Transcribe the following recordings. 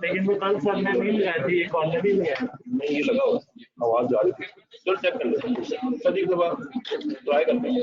लेकिन वो कल सर ने नहीं लगाई थी, एक ऑलरेडी लगाया नहीं, ये लगा हुआ आवाज जा रही थी। चलो चेक कर लेते हैं, सभी दफा ट्राई करते हैं।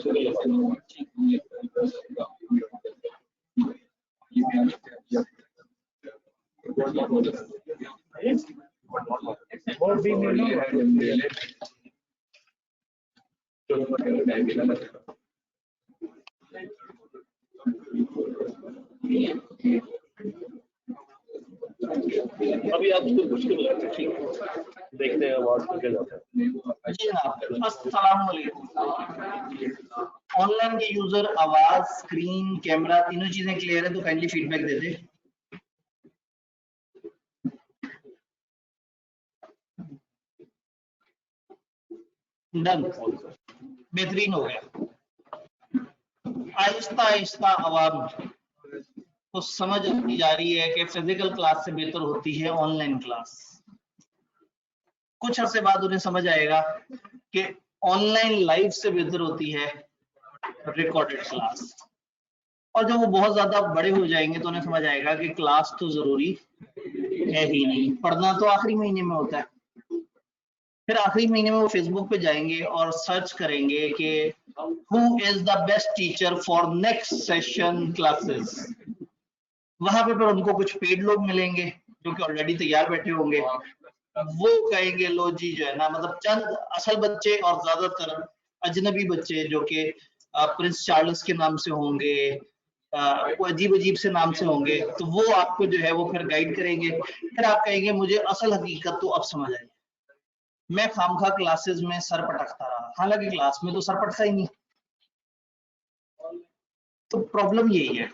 अभी आप उसको मुश्किल लगता है, ठीक है, देखते हैं आवाज करके जाते हैं। जी जनाब, अस्सलाम वालेकुम। ऑनलाइन के यूजर आवाज, स्क्रीन, कैमरा तीनों चीजें क्लियर है तो काइंडली फीडबैक दे दे। डन, बेहतरीन हो गया। आहिस्ता आहिस्ता आवाम तो समझ आती जा रही है कि फिजिकल क्लास से बेहतर होती है ऑनलाइन क्लास। कुछ अरसे बाद उन्हें समझ आएगा कि ऑनलाइन लाइव से बेहतर होती है रिकॉर्डेड क्लास। और जब वो बहुत ज्यादा बड़े हो जाएंगे तो उन्हें समझ आएगा कि क्लास तो जरूरी है ही नहीं, पढ़ना तो आखिरी महीने में होता है। फिर आखिरी महीने में वो फेसबुक पे जाएंगे और सर्च करेंगे कि who is the best teacher for next session classes. वहां पे फिर उनको कुछ पेड लोग मिलेंगे जो कि ऑलरेडी तैयार बैठे होंगे। वो कहेंगे लो जी जो है ना, मतलब चंद असल बच्चे और ज्यादातर अजनबी बच्चे जो कि प्रिंस चार्ल्स के नाम से होंगे, वो अजीब अजीब से नाम से होंगे, तो वो आपको जो है वो फिर गाइड करेंगे। फिर आप कहेंगे मुझे असल हकीकत तो अब समझ आई, मैं खामखा क्लासेस में सर पटकता रहा, हालांकि क्लास में तो सर पटका ही नहीं। तो प्रॉब्लम यही है।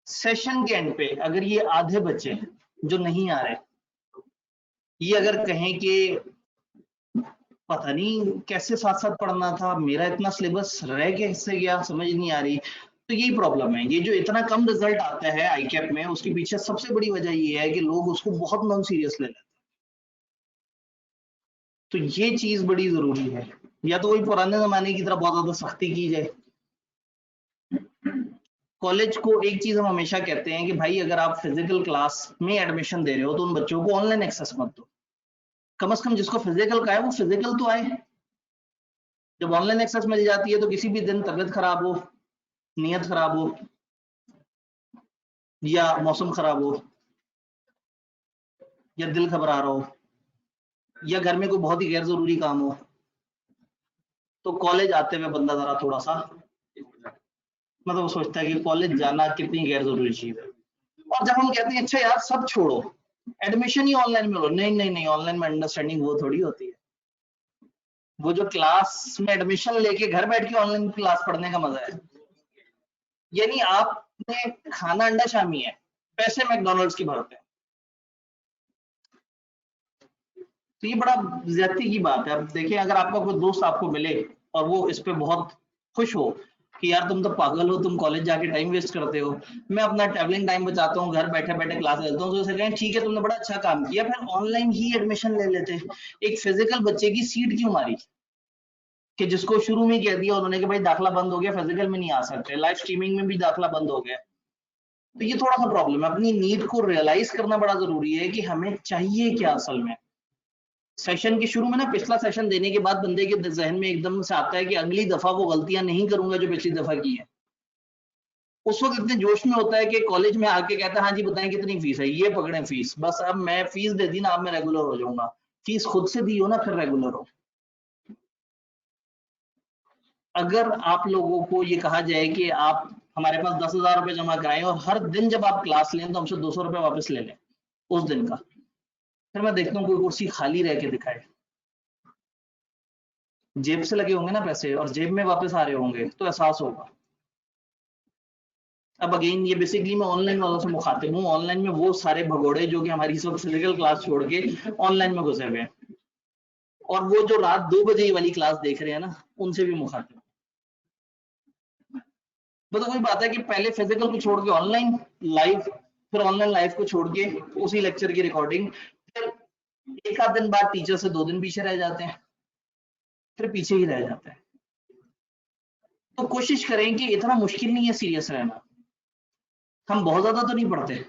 सेशन के एंड पे अगर ये आधे बच्चे जो नहीं आ रहे, ये अगर कहें कि पता नहीं कैसे साथ साथ पढ़ना था, मेरा इतना सिलेबस रह कैसे गया, समझ नहीं आ रही, तो यही प्रॉब्लम है। ये जो इतना कम रिजल्ट आता है आईकैप में, उसके पीछे सबसे बड़ी वजह ये है कि लोग उसको बहुत नॉन सीरियस ले लेते हैं। तो ये चीज बड़ी जरूरी है, या तो वही पुराने जमाने की तरह बहुत ज्यादा सख्ती की जाए। कॉलेज को एक चीज हम हमेशा कहते हैं कि भाई अगर आप फिजिकल क्लास में एडमिशन दे रहे हो तो उन बच्चों को ऑनलाइन एक्सेस मत दो। कम से कम जिसको फिजिकल का है वो फिजिकल तो आए। जब ऑनलाइन एक्सेस मिल जाती है तो किसी भी दिन तबीयत खराब हो, नीयत खराब हो, या मौसम खराब हो, या दिल घबरा रहा हो, या घर में कोई बहुत ही गैर जरूरी काम हो, तो कॉलेज आते हुए बंदा जरा थोड़ा सा मतलब सोचता है कि कॉलेज जाना कितनी गैर जरूरी चीज है। और जब हम कहते हैं अच्छा यार सब छोड़ो, एडमिशन ही ऑनलाइन में लो, नहीं नहीं नहीं, ऑनलाइन में अंडरस्टैंडिंग वो थोड़ी होती है। वो जो क्लास में एडमिशन लेके घर बैठ के ऑनलाइन क्लास पढ़ने का मजा है। यानी आपने खाना अंडा शामी है, पैसे मैकडॉनल्ड्स की भरते हैं। तो ये बड़ा ज्यादती की बात है। अब देखिए, अगर आपका कोई दोस्त आपको मिले और वो इस पे बहुत खुश हो कि यार तुम तो पागल हो, तुम कॉलेज जाके टाइम वेस्ट करते हो, मैं अपना ट्रैवलिंग टाइम बचाता हूँ, घर बैठे बैठे क्लास लेता हूँ, तो उसे कहें ठीक है तुमने बड़ा अच्छा काम किया, फिर ऑनलाइन ही एडमिशन ले लेते। एक फिजिकल बच्चे की सीट क्यों मारी कि जिसको शुरू में कह दिया उन्होंने कि भाई दाखला बंद हो गया, फिजिकल में नहीं आ सकते, लाइव स्ट्रीमिंग में भी दाखला बंद हो गया। तो ये थोड़ा सा प्रॉब्लम है। अपनी नीड को रियलाइज करना बड़ा जरूरी है कि हमें चाहिए क्या असल में। सेशन के शुरू में ना, पिछला सेशन देने के बाद बंदे के जहन में एकदम से आता है कि अगली दफा वो गलतियां नहीं करूंगा जो पिछली दफा की है। उस वक्त इतने जोश में होता है कि कॉलेज में आके कहता है हाँ जी बताएं कितनी फीस है, ये पकड़े फीस, बस अब मैं फीस दे दी ना, अब मैं रेगुलर हो जाऊंगा। फीस खुद से दी हो ना, फिर रेगुलर हो। अगर आप लोगों को ये कहा जाए कि आप हमारे पास 10,000 रुपए जमा कराएं और हर दिन जब आप क्लास लें तो हमसे 200 रुपए वापस ले लें उस दिन का, फिर मैं देखता हूँ कोई कुर्सी खाली रह के दिखाए, जेब से लगे होंगे ना पैसे और जेब में वापस आ रहे होंगे तो एहसास होगा। अब अगेन ये बेसिकली मैं ऑनलाइन वालों से मुखातिब हूँ। ऑनलाइन में वो सारे भगोड़े जो कि हमारी इस वक्त फिजिकल क्लास छोड़ के ऑनलाइन में घुसे हुए हैं, और वो जो रात 2 बजे वाली क्लास देख रहे हैं ना, उनसे भी मुखातिब। तो वही बात है कि पहले फिजिकल को छोड़ के ऑनलाइन लाइव, फिर ऑनलाइन लाइव को छोड़ के उसी लेक्चर की रिकॉर्डिंग, फिर एक आध दिन बाद टीचर से 2 दिन पीछे रह जाते हैं, फिर पीछे ही रह जाते हैं। तो कोशिश करें कि इतना मुश्किल नहीं है सीरियस रहना। हम बहुत ज्यादा तो नहीं पढ़ते।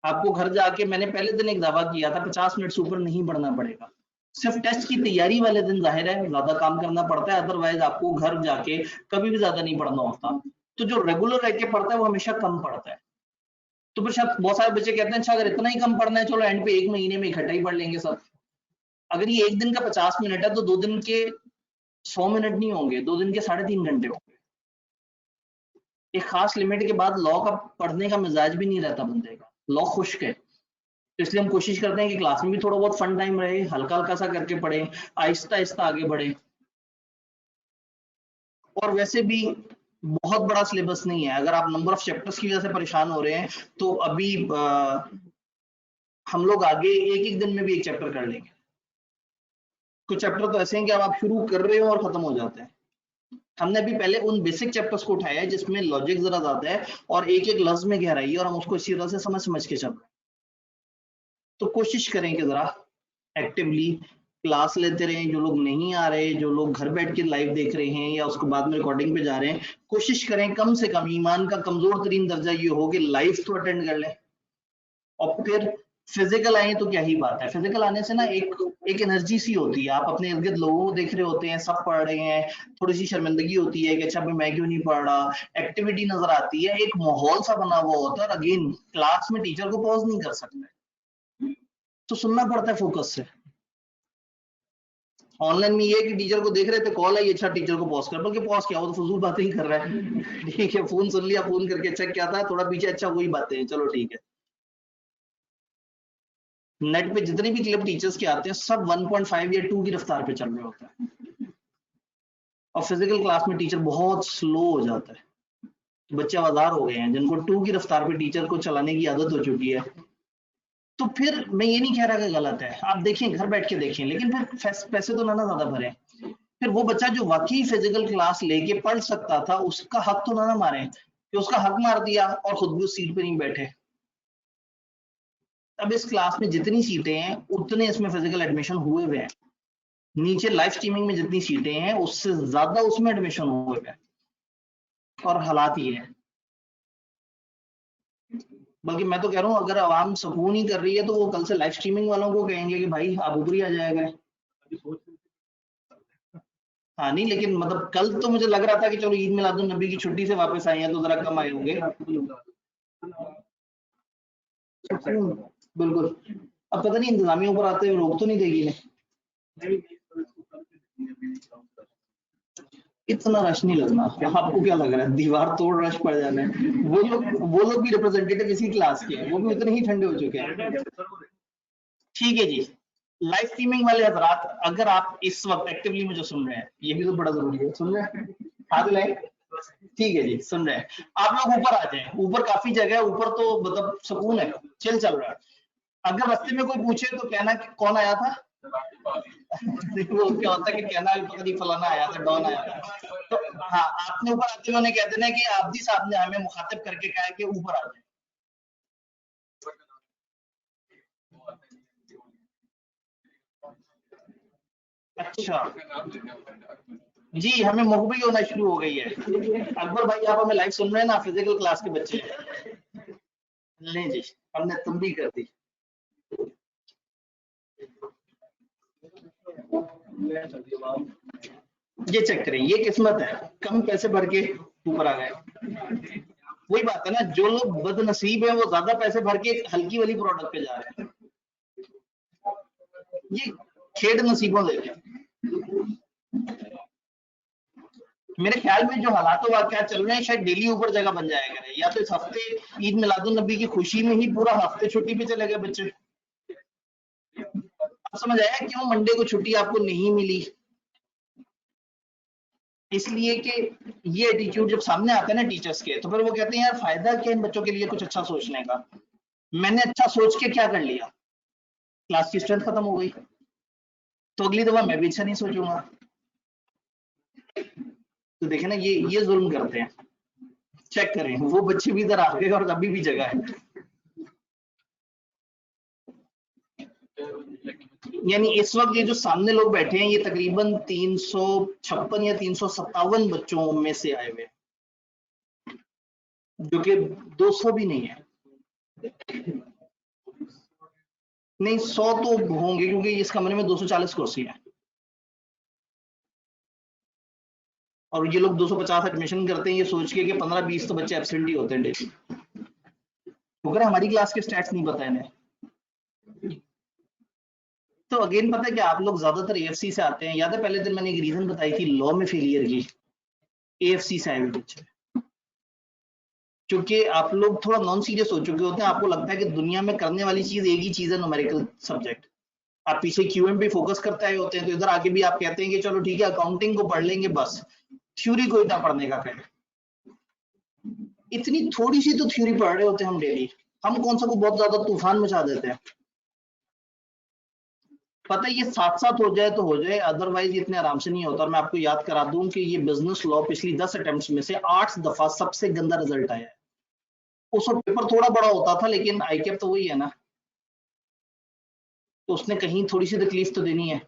आपको घर जाके, मैंने पहले दिन एक दावा किया था, 50 मिनट से ऊपर नहीं पढ़ना पड़ेगा। सिर्फ टेस्ट की तैयारी वाले दिन जाहिर है ज्यादा काम करना पड़ता है, अदरवाइज आपको घर जाके कभी भी ज्यादा नहीं पढ़ना होता। तो जो रेगुलर रह के पढ़ता है वो हमेशा कम पढ़ता है। तो फिर शायद बहुत सारे बच्चे कहते हैं अच्छा अगर इतना ही कम पढ़ना है चलो एंड पे 1 महीने में इकट्ठा ही पढ़ लेंगे सब। अगर ये एक दिन का 50 मिनट है तो 2 दिन के 100 मिनट नहीं होंगे, 2 दिन के 3.5 घंटे होंगे। एक खास लिमिट के बाद लॉ का पढ़ने का मिजाज भी नहीं रहता बंदे का, लॉ खुश्क है। तो इसलिए हम कोशिश करते हैं कि क्लास में भी थोड़ा बहुत फन टाइम रहे, हल्का हल्का सा करके पढ़े, आहिस्ता आहिस्ता आगे बढ़े। और वैसे भी बहुत बड़ा सिलेबस नहीं है। अगर आप नंबर ऑफ चैप्टर्स की वजह से परेशान हो रहे हैं तो अभी हम लोग आगे एक एक दिन में भी एक चैप्टर कर लेंगे। कुछ चैप्टर तो ऐसे हैं कि अब आप शुरू कर रहे हो और खत्म हो जाते हैं। हमने अभी पहले उन बेसिक चैप्टर्स को उठाया है जिसमें लॉजिक जरा ज्यादा है और एक एक लफ्ज में गहराई है और हम उसको इसी तरह से समझ समझ के चल रहे हैं। तो कोशिश करें कि जरा एक्टिवली क्लास लेते रहें। जो लोग नहीं आ रहे, जो लोग घर बैठ के लाइव देख रहे हैं या उसको बाद में रिकॉर्डिंग पे जा रहे हैं, कोशिश करें कम से कम, ईमान का कमजोर तरीन दर्जा ये हो कि लाइव तो अटेंड कर लें। और फिर फिजिकल आए तो क्या ही बात है, फिजिकल आने से ना एक एनर्जी सी होती है। आप अपने इर्द गिर्द लोगों को देख रहे होते हैं, सब पढ़ रहे हैं, थोड़ी सी शर्मिंदगी होती है कि अच्छा भाई मैं क्यों नहीं पढ़ रहा, एक्टिविटी नजर आती है, एक माहौल सा बना हुआ होता है। और अगेन क्लास में टीचर को पॉज नहीं कर सकते, तो सुनना पड़ता है फोकस से। ऑनलाइन में ये कि टीचर को देख रहे थे, कॉल आई, अच्छा टीचर को पॉज कर, बल्कि पॉज क्या, वो तो फजूल बातें ही कर रहा है। ठीक है, फोन सुन लिया, फोन करके चेक क्या था, थोड़ा पीछे, अच्छा वही बातें हैं, चलो ठीक है। नेट पे जितने भी क्लिप टीचर्स के आते हैं सब 1.5 या 2 की रफ्तार पे चल रहे होते हैं। और फिजिकल क्लास में टीचर बहुत स्लो हो जाता है। बच्चे आवाजार हो गए हैं जिनको 2 की रफ्तार पे टीचर को चलाने की आदत हो चुकी है। तो फिर मैं ये नहीं कह रहा कि गलत है, आप देखें, घर बैठ के देखें, लेकिन फिर पैसे तो ना ज्यादा भरें। फिर वो बच्चा जो वाकई फिजिकल क्लास लेके पढ़ सकता था उसका हक तो ना मारे कि उसका हक मार दिया और खुद भी उस सीट पे नहीं बैठे। अब इस क्लास में जितनी सीटें हैं उतने इसमें फिजिकल एडमिशन हुए हुए हैं। नीचे लाइव स्ट्रीमिंग में जितनी सीटें हैं उससे ज्यादा उसमें एडमिशन हुए हुए हैं। और हालात ये है, बल्कि मैं तो कह रहा हूँ अगर आवाम सुकून ही कर रही है तो वो कल से लाइव स्ट्रीमिंग वालों को कहेंगे कि भाई आप ऊपर ही आ जाया करें। हाँ नहीं, लेकिन मतलब कल तो मुझे लग रहा था कि चलो ईद मिलादुन नबी की छुट्टी से वापस आए हैं तो जरा कम आए होंगे। बिल्कुल। अब पता नहीं इंतजामिया ऊपर आते हुए रोक तो नहीं देगी ने। इतना रश नहीं लगना। आपको क्या लग रहा है दीवार तोड़ रश पड़ जाना है? वो लोग भी रिप्रेजेंटेटिव इसी क्लास के हैं, वो भी उतने ही ठंडे हो चुके हैं। ठीक है जी, लाइव स्ट्रीमिंग वाले हजरात, अगर आप इस वक्त एक्टिवली मुझे सुन रहे हैं, ये भी तो बड़ा जरूरी है, सुन रहे हैं, हाथ लाए, ठीक है जी, सुन रहे हैं, आप लोग ऊपर आ जाएं। ऊपर काफी जगह है, ऊपर तो मतलब सुकून है, चिल चल रहा है। अगर रास्ते में कोई पूछे तो कहना कि कौन आया था। वो क्या होता है कि कहना पता नहीं फलाना आया था, डॉन आया था। तो हाँ, आपने ऊपर आते हुए कह देना कि आब्दी साहब ने हमें मुखातिब करके कहा है कि ऊपर आ जाए। अच्छा जी, हमें मुखबिर होना शुरू हो गई है। अकबर भाई आप हमें लाइव सुन रहे हैं ना, फिजिकल क्लास के बच्चे। नहीं जी, हमने तंबीह कर दी। ये चेक करें, ये किस्मत है, कम पैसे भर के ऊपर आ गए। वही बात है ना, जो लोग बदनसीब है वो ज्यादा पैसे भर के हल्की वाली प्रोडक्ट पे जा रहे हैं। ये खेड नसीबों देते हैं। मेरे ख्याल में जो हालात वाकया चल रहे हैं शायद डेली ऊपर जगह बन जाया करे, या तो इस हफ्ते ईद मिलादुन नबी की खुशी में ही पूरा हफ्ते छुट्टी पे चले गए बच्चे। अब समझ आया क्यों मंडे को छुट्टी आपको नहीं मिली। इसलिए कि ये एटीट्यूड जब सामने आता है ना टीचर्स के, तो फिर वो कहते हैं यार फायदा क्या इन बच्चों के लिए कुछ अच्छा सोचने का, मैंने अच्छा सोच के क्या कर लिया, क्लास की स्ट्रेंथ खत्म हो गई, तो अगली दफा मैं भी अच्छा नहीं सोचूंगा। तो देखे ना, ये जुल्म करते हैं। चेक करें, वो बच्चे भी इधर आ गए और अभी भी जगह है। यानी इस वक्त ये जो सामने लोग बैठे हैं ये तकरीबन 356 या 357 बच्चों में से आए हुए हैं, जो कि 200 भी नहीं है। नहीं 100 तो होंगे क्योंकि इस कमरे में 240 कुर्सी है और ये लोग 250 एडमिशन करते हैं ये सोच के कि 15-20 तो बच्चे एब्सेंट ही होते हैं डेली, क्योंकि हमारी क्लास के स्टैट्स नहीं पता इन्हें। तो अगेन पता है कि आप लोग ज्यादातर एएफसी से आते हैं। याद है पहले दिन मैंने एक रीजन बताई थी लॉ में फेलियर की, एएफसी से आए हुए बच्चे, क्योंकि आप लोग थोड़ा नॉन सीरियस हो चुके होते हैं। आपको लगता है कि दुनिया में करने वाली चीज एक ही चीज है, न्यूमेरिकल सब्जेक्ट। आप पीछे क्यूएम पे फोकस करते आए होते हैं, तो इधर आके भी आप कहते हैं कि चलो ठीक है अकाउंटिंग को पढ़ लेंगे बस, थ्योरी को इतना पढ़ने का करें। इतनी थोड़ी सी तो थ्योरी पढ़ रहे होते हैं हम डेली, हम कौन सा को बहुत ज्यादा तूफान मचा देते हैं। पता है ये साथ साथ हो जाए तो हो जाए, अदरवाइज इतने आराम से नहीं होता। और मैं आपको याद करा दूं कि ये बिजनेस लॉ पिछली 10 अटेम्प्ट्स में से 8 दफा सबसे गंदा रिजल्ट आया है। उस वक्त पेपर थोड़ा बड़ा होता था लेकिन आईकेप तो वही है ना, तो उसने कहीं थोड़ी सी तकलीफ तो देनी है।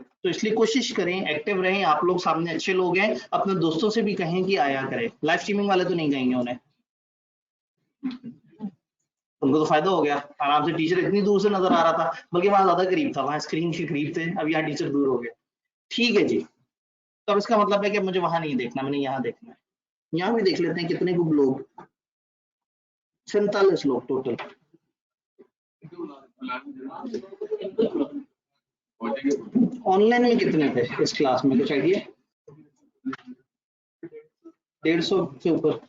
तो इसलिए कोशिश करें, एक्टिव रहें। आप लोग सामने अच्छे लोग हैं, अपने दोस्तों से भी कहें कि आया करें। लाइव स्ट्रीमिंग वाले तो नहीं कहेंगे उन्हें, उनको तो फायदा हो गया, आराम से टीचर इतनी दूर से नजर आ रहा था, बल्कि वहां ज्यादा करीब था, वहां स्क्रीन के करीब थे, अब यहाँ टीचर दूर हो गया। ठीक है जी, तो अब इसका मतलब है कि मुझे वहां नहीं देखना, मैंने यहाँ देखना है। यहाँ भी देख लेते हैं कितने को लोग, 47 लोग टोटल। ऑनलाइन में कितने थे इस क्लास में, कुछ आइडिया? 150 से ऊपर।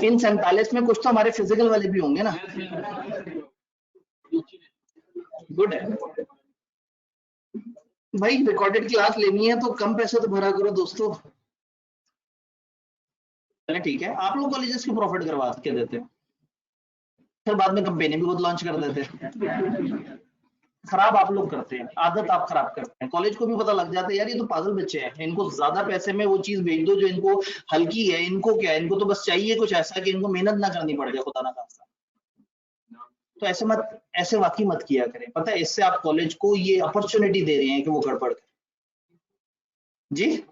इन 47 में कुछ तो हमारे फिजिकल वाले भी होंगे ना। गुड है भाई, रिकॉर्डेड क्लास लेनी है तो कम पैसे तो भरा करो दोस्तों। चले ठीक है, आप लोग कॉलेजेस की प्रॉफिट करवा के देते हैं, फिर बाद में कंपनी भी खुद लॉन्च कर देते हैं। खराब आप लोग करते हैं, आदत आप खराब करते हैं। कॉलेज को भी पता लग जाता है यार ये तो पागल बच्चे हैं, इनको ज्यादा पैसे में वो चीज भेज दो जो इनको हल्की है। इनको क्या है, इनको तो बस चाहिए कुछ ऐसा कि इनको मेहनत ना करनी पड़ जाए, खुदा ना खास्ता। तो ऐसे मत, ऐसे वाकई मत किया करें। पता है इससे आप कॉलेज को ये अपॉर्चुनिटी दे रहे हैं कि वो गड़बड़ करे। जी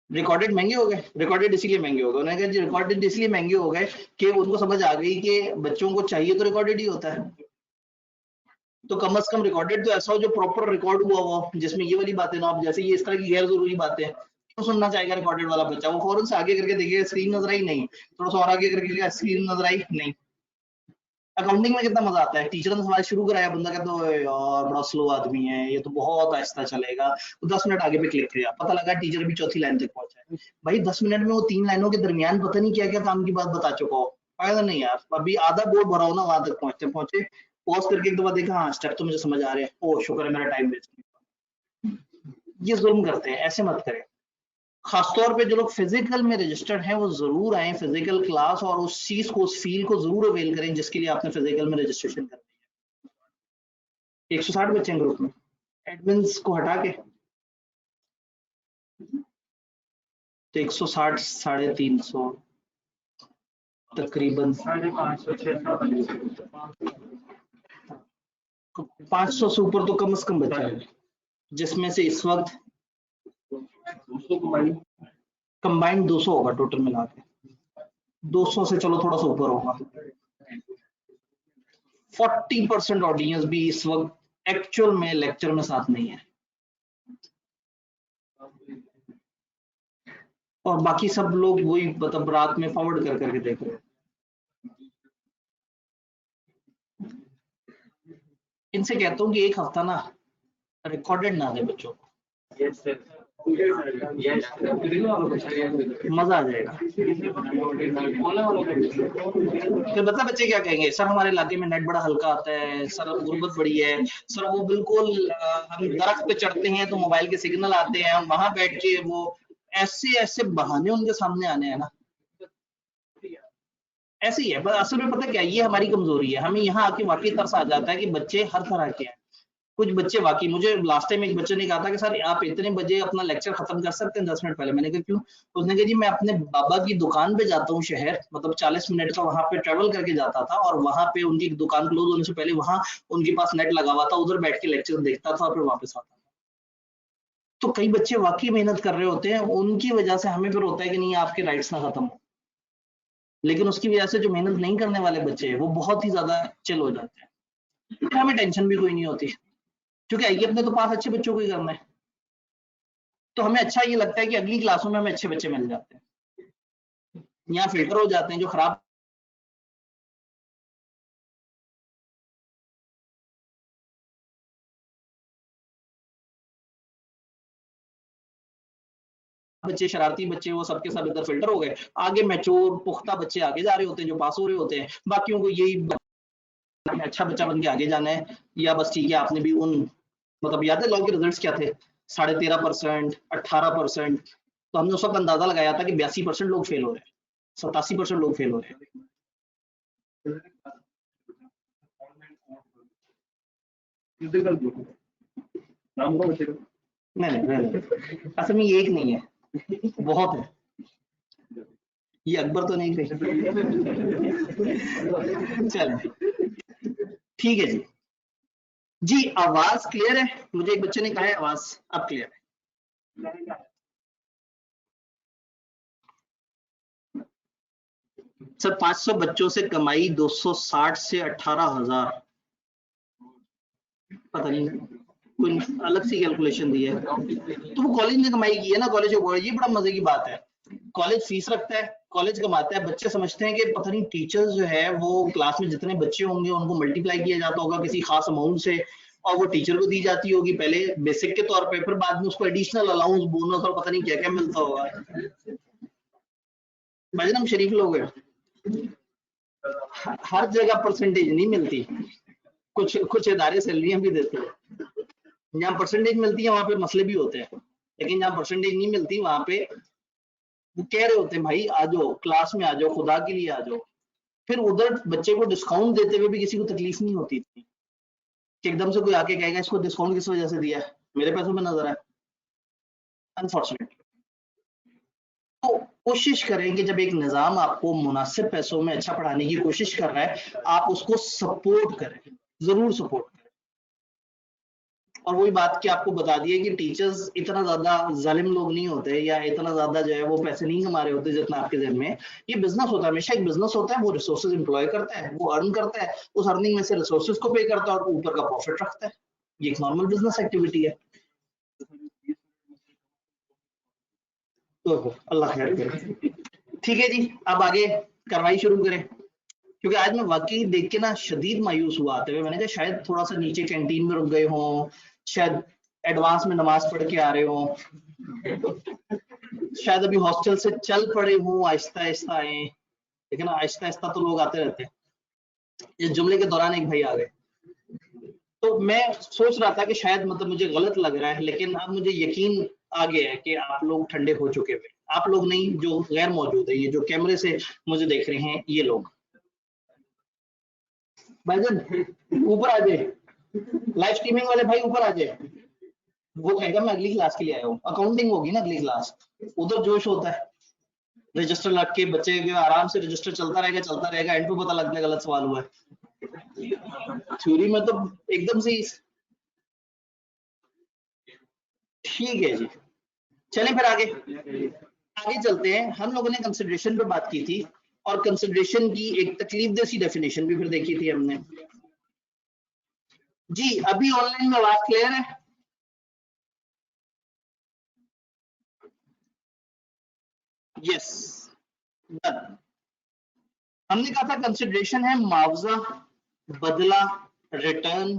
रिकॉर्डेड महंगे हो गए, रिकॉर्डेड इसलिए महंगे हो गए, उन्होंने कहा जी रिकॉर्डेड इसलिए महंगे हो गए कि उनको समझ आ गई कि बच्चों को चाहिए तो रिकॉर्डेड ही होता है। तो कम से कम रिकॉर्डेड तो ऐसा हो जो प्रॉपर रिकॉर्ड हुआ हो, जिसमें ये वाली बातें ना हो। जैसे ये इस तरह की गैर जरूरी बातें क्यों सुनना चाहेगा रिकॉर्डेड वाला बच्चा? वो फौरन से आगे करके देखेगा, स्क्रीन नजर आई नहीं, थोड़ा सा और आगे करके स्क्रीन नजर आई नहीं। अकाउंटिंग में कितना मजा आता है, टीचर ने सवाल शुरू कराया, बंदा कहता है यार बड़ा स्लो आदमी है ये तो बहुत आहिस्ता चलेगा, तो 10 मिनट आगे पे क्लिक किया, पता लगा टीचर भी चौथी लाइन तक पहुंचा है। भाई 10 मिनट में वो 3 लाइनों के दरमियान पता नहीं क्या क्या काम की बात बता चुका हो। फायदा नहीं यार, अभी आधा बोर्ड भरा हो ना, वहां तक पहुंचते पहुंचे पॉज करके एक दफा देखा, हाँ स्टेप तो मुझे समझ आ रहे हैं, ओ शुक्र है मेरा टाइम वेस्ट नहीं। ये जुल्म करते हैं, ऐसे मत करें। खासतौर पे जो लोग फिजिकल में रजिस्टर्ड हैं वो जरूर आए फिजिकल क्लास, और उस चीज को, उस फील को जरूर अवेल करें जिसके लिए आपने फिजिकल में रजिस्ट्रेशन करनी है। 160 बच्चे हैं ग्रुप में, एडमिन्स को हटा के तो 160 350 तकरीबन 500 से ऊपर तो कम से कम बच्चा है, जिसमें से इस वक्त कंबाइंड 200 होगा टोटल मिला के, 200 से चलो थोड़ा सा ऊपर होगा। 40% ऑडियंस भी इस वक्त एक्चुअल में लेक्चर में साथ नहीं है, और बाकी सब लोग वही मतलब रात में फॉरवर्ड कर करके देख रहे हैं। इनसे कहता हूँ कि एक हफ्ता ना रिकॉर्डेड ना दे बच्चों को, मजा आ जाएगा। फिर बता बच्चे क्या कहेंगे, सर हमारे इलाके में नेट बड़ा हल्का आता है, सर गुर्बत बड़ी है, सर वो बिल्कुल हम दरख्त पे चढ़ते हैं तो मोबाइल के सिग्नल आते हैं, हम वहां बैठ के वो ऐसे ऐसे बहाने उनके सामने आने हैं ना, ऐसे ही है। बस असल में पता क्या, ये हमारी कमजोरी है, हमें यहाँ आके वाकई तरस आ जाता है कि बच्चे हर तरह के हैं। कुछ बच्चे वाकई, मुझे लास्ट टाइम एक बच्चे ने कहा था कि सर आप इतने बजे अपना लेक्चर खत्म कर सकते हैं 10 मिनट पहले। मैंने कहा क्यों? उसने कहा जी मैं अपने बाबा की दुकान पे जाता हूँ शहर, मतलब 40 मिनट का वहां पे ट्रेवल करके जाता था, और वहां पे उनकी दुकान क्लोज होने से पहले वहां उनके पास नेट लगा हुआ था, उधर बैठ के लेक्चर देखता था और फिर वापस आता था। तो कई बच्चे वाकई मेहनत कर रहे होते हैं, उनकी वजह से हमें फिर होता है कि नहीं आपके राइट्स ना खत्म हो, लेकिन उसकी वजह से जो मेहनत नहीं करने वाले बच्चे हैं वो बहुत ही ज्यादा चिल हो जाते हैं, फिर हमें टेंशन भी कोई नहीं होती, क्योंकि आइए अपने तो पास अच्छे बच्चों को ही करना है, तो हमें अच्छा ये लगता है कि अगली क्लासों में हमें अच्छे बच्चे मिल जाते हैं, यहाँ फिल्टर हो जाते हैं जो खराब बच्चे, शरारती बच्चे, वो सबके सब इधर फिल्टर हो गए, आगे मैच्योर पुख्ता बच्चे आगे जा रहे होते हैं जो पास हो रहे होते हैं, बाकियों को यही अच्छा बच्चा बन के आगे जाना है, या बस ठीक है आपने भी उन, मतलब याद है लॉ के रिजल्ट्स क्या थे, 13.5%, 18%, तो हमने उस वक्त अंदाजा लगाया था कि 82% लोग फेल हो रहे हैं, 87% लोग फेल हो रहे हैं। नाम का बच्चे का नहीं असल में ये एक नहीं है, बहुत है, ये अकबर तो नहीं थे। चलो ठीक है जी। जी आवाज क्लियर है? मुझे एक बच्चे ने कहा है आवाज अब क्लियर है। सर 500 बच्चों से कमाई 260 से 18,000, पता नहीं कोई अलग सी कैलकुलेशन दी है, तो वो कॉलेज ने कमाई की है ना, कॉलेज ये बड़ा मजे की बात है, कॉलेज फीस रखता है, कॉलेज कमाता है, बच्चे समझते हैं कि पता नहीं टीचर्स जो है वो क्लास में जितने बच्चे होंगे उनको मल्टीप्लाई किया जाता होगा किसी खास अमाउंट से, और वो टीचर को दी जाती होगी पहले बेसिक के तौर पे, फिर बाद में उसको एडिशनल अलाउंस बोनस और पता नहीं क्या क्या मिलता होगा। भाई हम शरीफ लोग हैं, हर जगह परसेंटेज नहीं मिलती, कुछ कुछ इदारे सैलरियां भी देते हैं, जहाँ परसेंटेज मिलती है वहां पे मसले भी होते हैं, लेकिन जहाँ परसेंटेज नहीं मिलती वहां पे वो कह रहे होते हैं भाई आ जाओ क्लास में आ जाओ, खुदा के लिए आ जाओ, फिर उधर बच्चे को डिस्काउंट देते हुए भी किसी को तकलीफ नहीं होती इतनी कि एकदम से कोई आके कहेगा इसको डिस्काउंट किस वजह से दिया है, मेरे पैसों में नजर है, अनफॉर्चुनेटली। तो कोशिश करें कि जब एक निजाम आपको मुनासिब पैसों में अच्छा पढ़ाने की कोशिश कर रहा है आप उसको सपोर्ट करें, जरूर सपोर्ट करें। और वही बात कि आपको बता दिए कि टीचर्स इतना ज्यादा जालिम लोग नहीं होते, या इतना ज्यादा जो है वो पैसे नहीं कमा रहे होते जितना आपके जहन में, ये बिजनेस होता है, हमेशा एक बिजनेस होता है, वो रिसोर्सेज एम्प्लॉय करता है, वो अर्न करता है, उस अर्निंग में से रिसोर्सेज को पे करता है और ऊपर का प्रॉफिट रखता है, ये एक नॉर्मल बिजनेस एक्टिविटी है। तो अल्लाह खैर करे। ठीक है जी, अब आगे कार्रवाई शुरू करें, क्योंकि आज मैं वाकई देख के ना शदीद मायूस हुआ आते हुए, मैंने कहा शायद थोड़ा सा नीचे कैंटीन में रुक गए हों, शायद एडवांस में नमाज पढ़ के आ रहे हो, शायद अभी हॉस्टल से चल पड़े हों, आहिस्ता आहिस्ता आए, लेकिन आहिस्ता आहिस्ता तो लोग आते रहते हैं। इस जुमले के दौरान एक भाई आ गए, तो मैं सोच रहा था कि शायद मतलब मुझे गलत लग रहा है, लेकिन अब मुझे यकीन आ गया है कि आप लोग ठंडे हो चुके हैं, आप लोग नहीं जो गैर मौजूद है, ये जो कैमरे से मुझे देख रहे हैं ये लोग, भाईजान ऊपर आ जाए, लाइव स्ट्रीमिंग वाले भाई ऊपर आ जाए, वो कहेगा मैं अगली क्लास के लिए आया हूँ, अकाउंटिंग होगी ना अगली क्लास, उधर जोश होता है, रजिस्टर लग के बच्चे के आराम से रजिस्टर चलता रहेगा, एंड पे पता लगता है गलत सवाल हुआ है, थ्योरी में तो एकदम से ठीक है जी। चलें फिर आगे आगे चलते हैं, हम लोगों ने कंसिडरेशन पे बात की थी, और कंसिडरेशन की एक तकलीफ जैसी डेफिनेशन भी फिर देखी थी हमने। जी अभी ऑनलाइन में बात क्लियर है? Yes done. हमने कहा था कंसिडरेशन है मुआवजा, बदला, रिटर्न,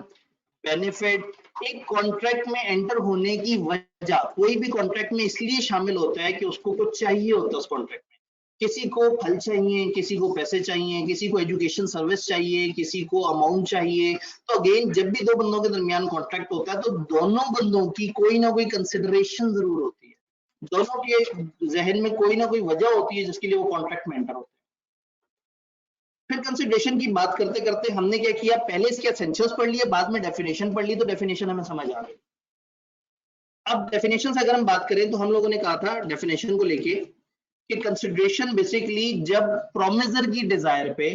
बेनिफिट, एक कॉन्ट्रैक्ट में एंटर होने की वजह, कोई भी कॉन्ट्रैक्ट में इसलिए शामिल होता है कि उसको कुछ चाहिए होता है उस कॉन्ट्रैक्ट में, किसी को फल चाहिए, किसी को पैसे चाहिए, किसी को एजुकेशन सर्विस चाहिए, किसी को अमाउंट चाहिए, तो अगेन जब भी दो बंदों के दरमियान कॉन्ट्रैक्ट होता है तो दोनों बंदों की कोई ना कोई कंसिडरेशन जरूर होती है, दोनों के जहन में कोई ना कोई वजह होती है जिसके लिए वो कॉन्ट्रैक्ट में एंटर होते हैं। फिर कंसिडरेशन की बात करते करते हमने क्या किया, पहले इसके एसेंशियल्स पढ़ लिए, बाद में डेफिनेशन पढ़ ली, तो डेफिनेशन हमें समझ आ गई। अब डेफिनेशन से अगर हम बात करें तो हम लोगों ने कहा था डेफिनेशन को लेके कि कंसिडरेशन बेसिकली जब प्रोमिसर की डिजायर पे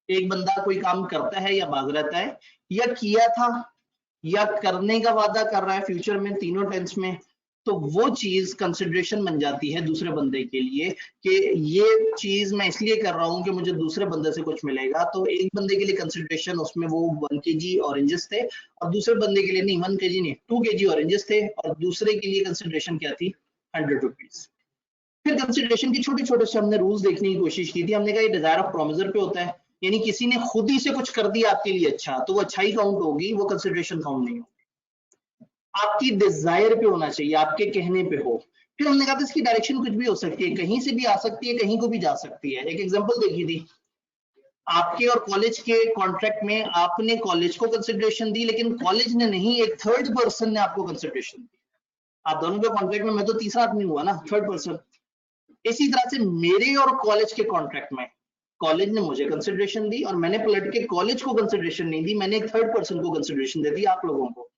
एक बंदा कोई काम करता है या भाग रहता है, या किया था या करने का वादा कर रहा है फ्यूचर में, तीनों टेंस में, तो वो चीज कंसिडरेशन बन जाती है दूसरे बंदे के लिए कि ये चीज मैं इसलिए कर रहा हूं कि मुझे दूसरे बंदे से कुछ मिलेगा। तो एक बंदे के लिए कंसिडरेशन उसमें वो 1 kg ऑरेंजेस थे, और दूसरे बंदे के लिए नहीं 1 kg नहीं 2 kg ऑरेंजेस थे, और दूसरे के लिए कंसिडरेशन क्या थी, 100 रुपीज। फिर कंसिडरेशन के छोटे छोटे से हमने रूल्स देखने की कोशिश की थी। हमने कहा ये डिजायर ऑफ प्रोमिसर पे होता है, यानी किसी ने खुद ही से कुछ कर दिया आपके लिए अच्छा, तो वो अच्छाई काउंट होगी, वो कंसिडरेशन काउंट नहीं होगी। आपकी डिजायर पे होना चाहिए, आपके कहने पे हो। फिर हमने कहा था इसकी डायरेक्शन कुछ भी हो सकती है, कहीं से भी आ सकती है, कहीं को भी जा सकती है। एक एग्जांपल देखी थी, आपके और कॉलेज के कॉन्ट्रैक्ट में आपने कॉलेज को कंसिडरेशन दी, लेकिन कॉलेज ने नहीं, एक थर्ड पर्सन ने आपको कंसिडरेशन दी। आप दोनों के कॉन्ट्रैक्ट में मैं तो तीसरा आदमी हुआ ना, थर्ड पर्सन। इसी तरह से मेरे और कॉलेज के कॉन्ट्रैक्ट में कॉलेज ने मुझे कंसिडरेशन दी, और मैंने पलट के कॉलेज को कंसिडरेशन नहीं दी, मैंने एक थर्ड पर्सन को कंसिडरेशन दे दी, आप लोगों को।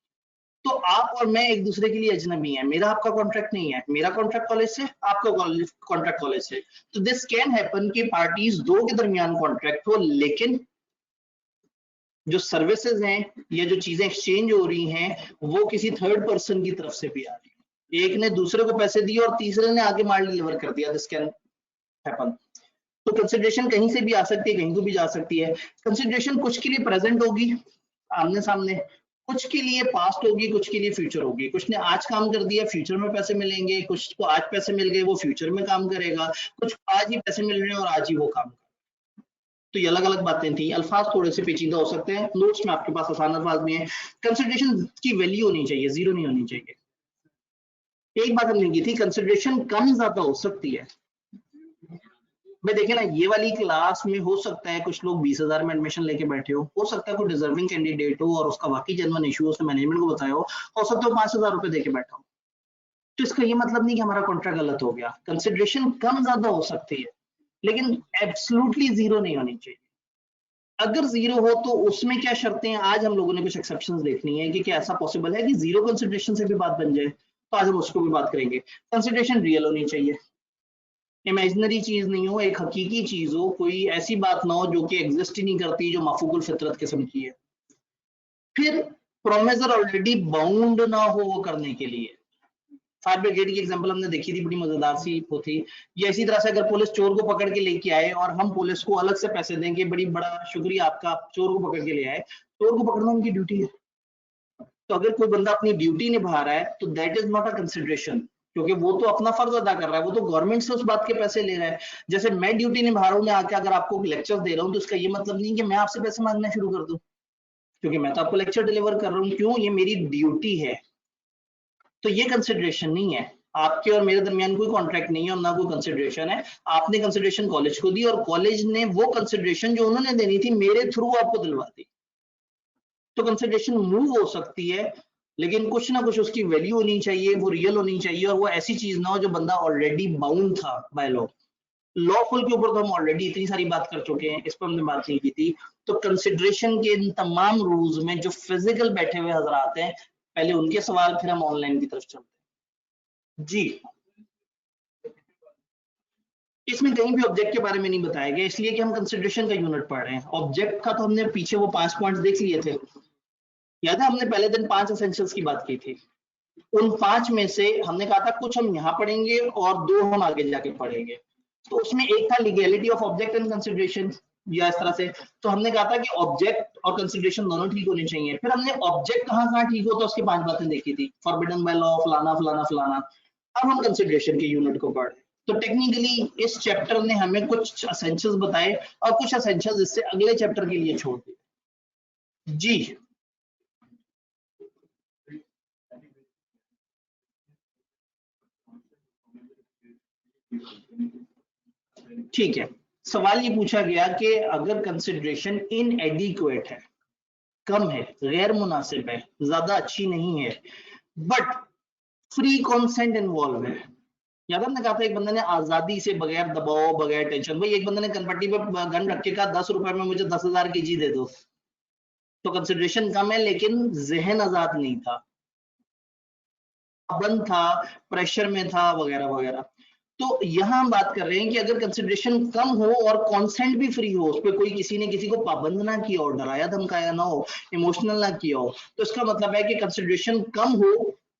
तो आप और मैं एक दूसरे के लिए अजनबी हैं, मेरा आपका कॉन्ट्रैक्ट नहीं है, मेरा कॉन्ट्रैक्ट कॉलेज से, आपका कॉन्ट्रैक्ट कॉलेज से। तो दिस कैन हैपन कि पार्टीज दो के दरमियान कॉन्ट्रैक्ट हो, लेकिन जो सर्विसेज हैं या जो चीजें एक्सचेंज हो रही हैं वो किसी थर्ड पर्सन की तरफ से भी आ रही है। एक ने दूसरे को पैसे दिए और तीसरे ने आगे माल डिलीवर कर दिया, दिस कैन हैपन। तो कंसिडरेशन कहीं से भी आ सकती है, कहीं को भी जा सकती है। कंसिडरेशन कुछ के लिए प्रेजेंट होगी आमने सामने, कुछ के लिए पास्ट होगी, कुछ के लिए फ्यूचर होगी। कुछ ने आज काम कर दिया, फ्यूचर में पैसे मिलेंगे, कुछ को आज पैसे मिल गए, वो फ्यूचर में काम करेगा, कुछ आज ही पैसे मिल रहे हैं और आज ही वो काम करेगा। तो ये अलग अलग बातें थी, अल्फाज थोड़े से पेचीदा हो सकते हैं, नोट्स में आपके पास आसान अल्फाज भी हैं। कंसिडरेशन की वैल्यू होनी चाहिए, जीरो नहीं होनी चाहिए। एक बात हमने की थी, कंसिडरेशन कम ज्यादा हो सकती है। भाई देखे ना, ये वाली क्लास में हो सकता है कुछ लोग 20,000 में एडमिशन लेके बैठे हो सकता है कोई डिजर्विंग कैंडिडेट हो और उसका वाकई जेन्युइन इशू हो, उसने मैनेजमेंट को बताया हो सकता है 5,000 रुपए देके बैठा हो। तो इसका ये मतलब नहीं कि हमारा कॉन्ट्रैक्ट गलत हो गया। कंसिडरेशन कम ज्यादा हो सकती है, लेकिन एब्सोल्युटली जीरो नहीं होनी चाहिए। अगर जीरो हो तो उसमें क्या शर्तें हैं, आज हम लोगों ने कुछ एक्सेप्शंस देखनी है कि क्या ऐसा पॉसिबल है कि जीरो कंसिडरेशन से भी बात बन जाए, तो आज हम उसको भी बात करेंगे। कंसिडरेशन रियल होनी चाहिए, इमेजिनरी चीज नहीं हो, एक हकीकी चीज हो, कोई ऐसी बात ना हो जो कि एग्जिस्ट ही नहीं करती, जो माफूकुल फितरत किस्म की है। फिर प्रोमिसर ऑलरेडी बाउंड ना हो वो करने के लिए। फायर ब्रिगेड की एग्जांपल हमने देखी थी, बड़ी मजेदार सी वो थी। ये इसी तरह से अगर पुलिस चोर को पकड़ के लेके आए और हम पुलिस को अलग से पैसे देंगे, बड़ी बड़ा शुक्रिया आपका, आप चोर को पकड़ के ले आए, चोर को पकड़ना उनकी ड्यूटी है। तो अगर कोई बंदा अपनी ड्यूटी निभा रहा है तो that is not a consideration, क्योंकि वो तो अपना फर्ज अदा कर रहा है, वो तो गवर्नमेंट से उस बात के पैसे ले रहा है। जैसे मैं ड्यूटी निभा रहा हूँ, मैं आके अगर आपको लेक्चर दे रहा हूँ तो इसका ये मतलब नहीं कि मैं आपसे पैसे मांगना शुरू कर दूं, क्योंकि मैं तो आपको लेक्चर डिलीवर कर रहा हूँ। क्यों? ये मेरी ड्यूटी है। तो ये कंसिडरेशन नहीं है, आपके और मेरे दरमियान कोई कॉन्ट्रैक्ट नहीं है और ना कोई कंसिडरेशन है। आपने कंसिडरेशन कॉलेज को दी और कॉलेज ने वो कंसिडरेशन जो उन्होंने देनी थी मेरे थ्रू आपको दिलवा दी। तो कंसिडरेशन मूव हो सकती है, लेकिन कुछ ना कुछ उसकी वैल्यू होनी चाहिए, वो रियल होनी चाहिए, और वो ऐसी चीज ना हो जो बंदा ऑलरेडी बाउंड था बाय लॉ। लॉफुल के ऊपर तो हम ऑलरेडी इतनी सारी बात कर चुके हैं, इस पर हमने बात नहीं की थी। तो कंसिडरेशन के इन तमाम रूल्स में जो फिजिकल बैठे हुए हजरात हैं, पहले उनके सवाल, फिर हम ऑनलाइन की तरफ चलते हैं। जी, इसमें कहीं भी ऑब्जेक्ट के बारे में नहीं बताया गया, इसलिए कि हम कंसिडरेशन का यूनिट पढ़ रहे हैं। ऑब्जेक्ट का तो हमने पीछे वो 5 पॉइंट्स देख लिए थे, याद है? हमने पहले दिन 5 एसेंशियल्स की बात की थी। उन 5 में से हमने कहा था कुछ हम यहाँ पढ़ेंगे और 2 हम आगे जाके पढ़ेंगे। तो उसमें एक था legality of object and consideration, या इस तरह से। तो हमने कहा था कि ऑब्जेक्ट और कंसिडरेशन दोनों ठीक होने चाहिए। फिर हमने ऑब्जेक्ट कहाँ ठीक होता है उसकी 5 बातें देखी थी, फॉरबिडन बाय लॉ, फलाना फलाना फलाना। अब हम कंसिडरेशन के यूनिट को पढ़। तो टेक्निकली इस चैप्टर ने हमें कुछ एसेंशियल्स बताए और कुछ एसेंशियल्स इससे अगले चैप्टर के लिए छोड़ दिए। जी, ठीक है। सवाल ये पूछा गया कि अगर कंसिडरेशन इनएडिक्वेट है, कम है, गैर मुनासिब है, ज्यादा अच्छी नहीं है, बट फ्री कॉन्सेंट इन्वॉल्व है, याद हमने कहा था एक बंदे ने आजादी से, बगैर दबाव, बगैर टेंशन, भाई एक बंदे ने कनपट्टी पे गन रख के कहा 10 रुपए में मुझे 10,000 की चीज दे दो, तो कंसिडरेशन कम है लेकिन जहन आजाद नहीं था, बंद था, प्रेशर में था, वगैरह वगैरह। तो यहां हम बात कर रहे हैं कि अगर कंसिडरेशन कम हो और कंसेंट भी फ्री हो, उस पर कोई किसी ने किसी को पाबंद ना किया हो, डराया धमकाया ना हो, इमोशनल ना किया हो, तो इसका मतलब है कि कंसिडरेशन कम हो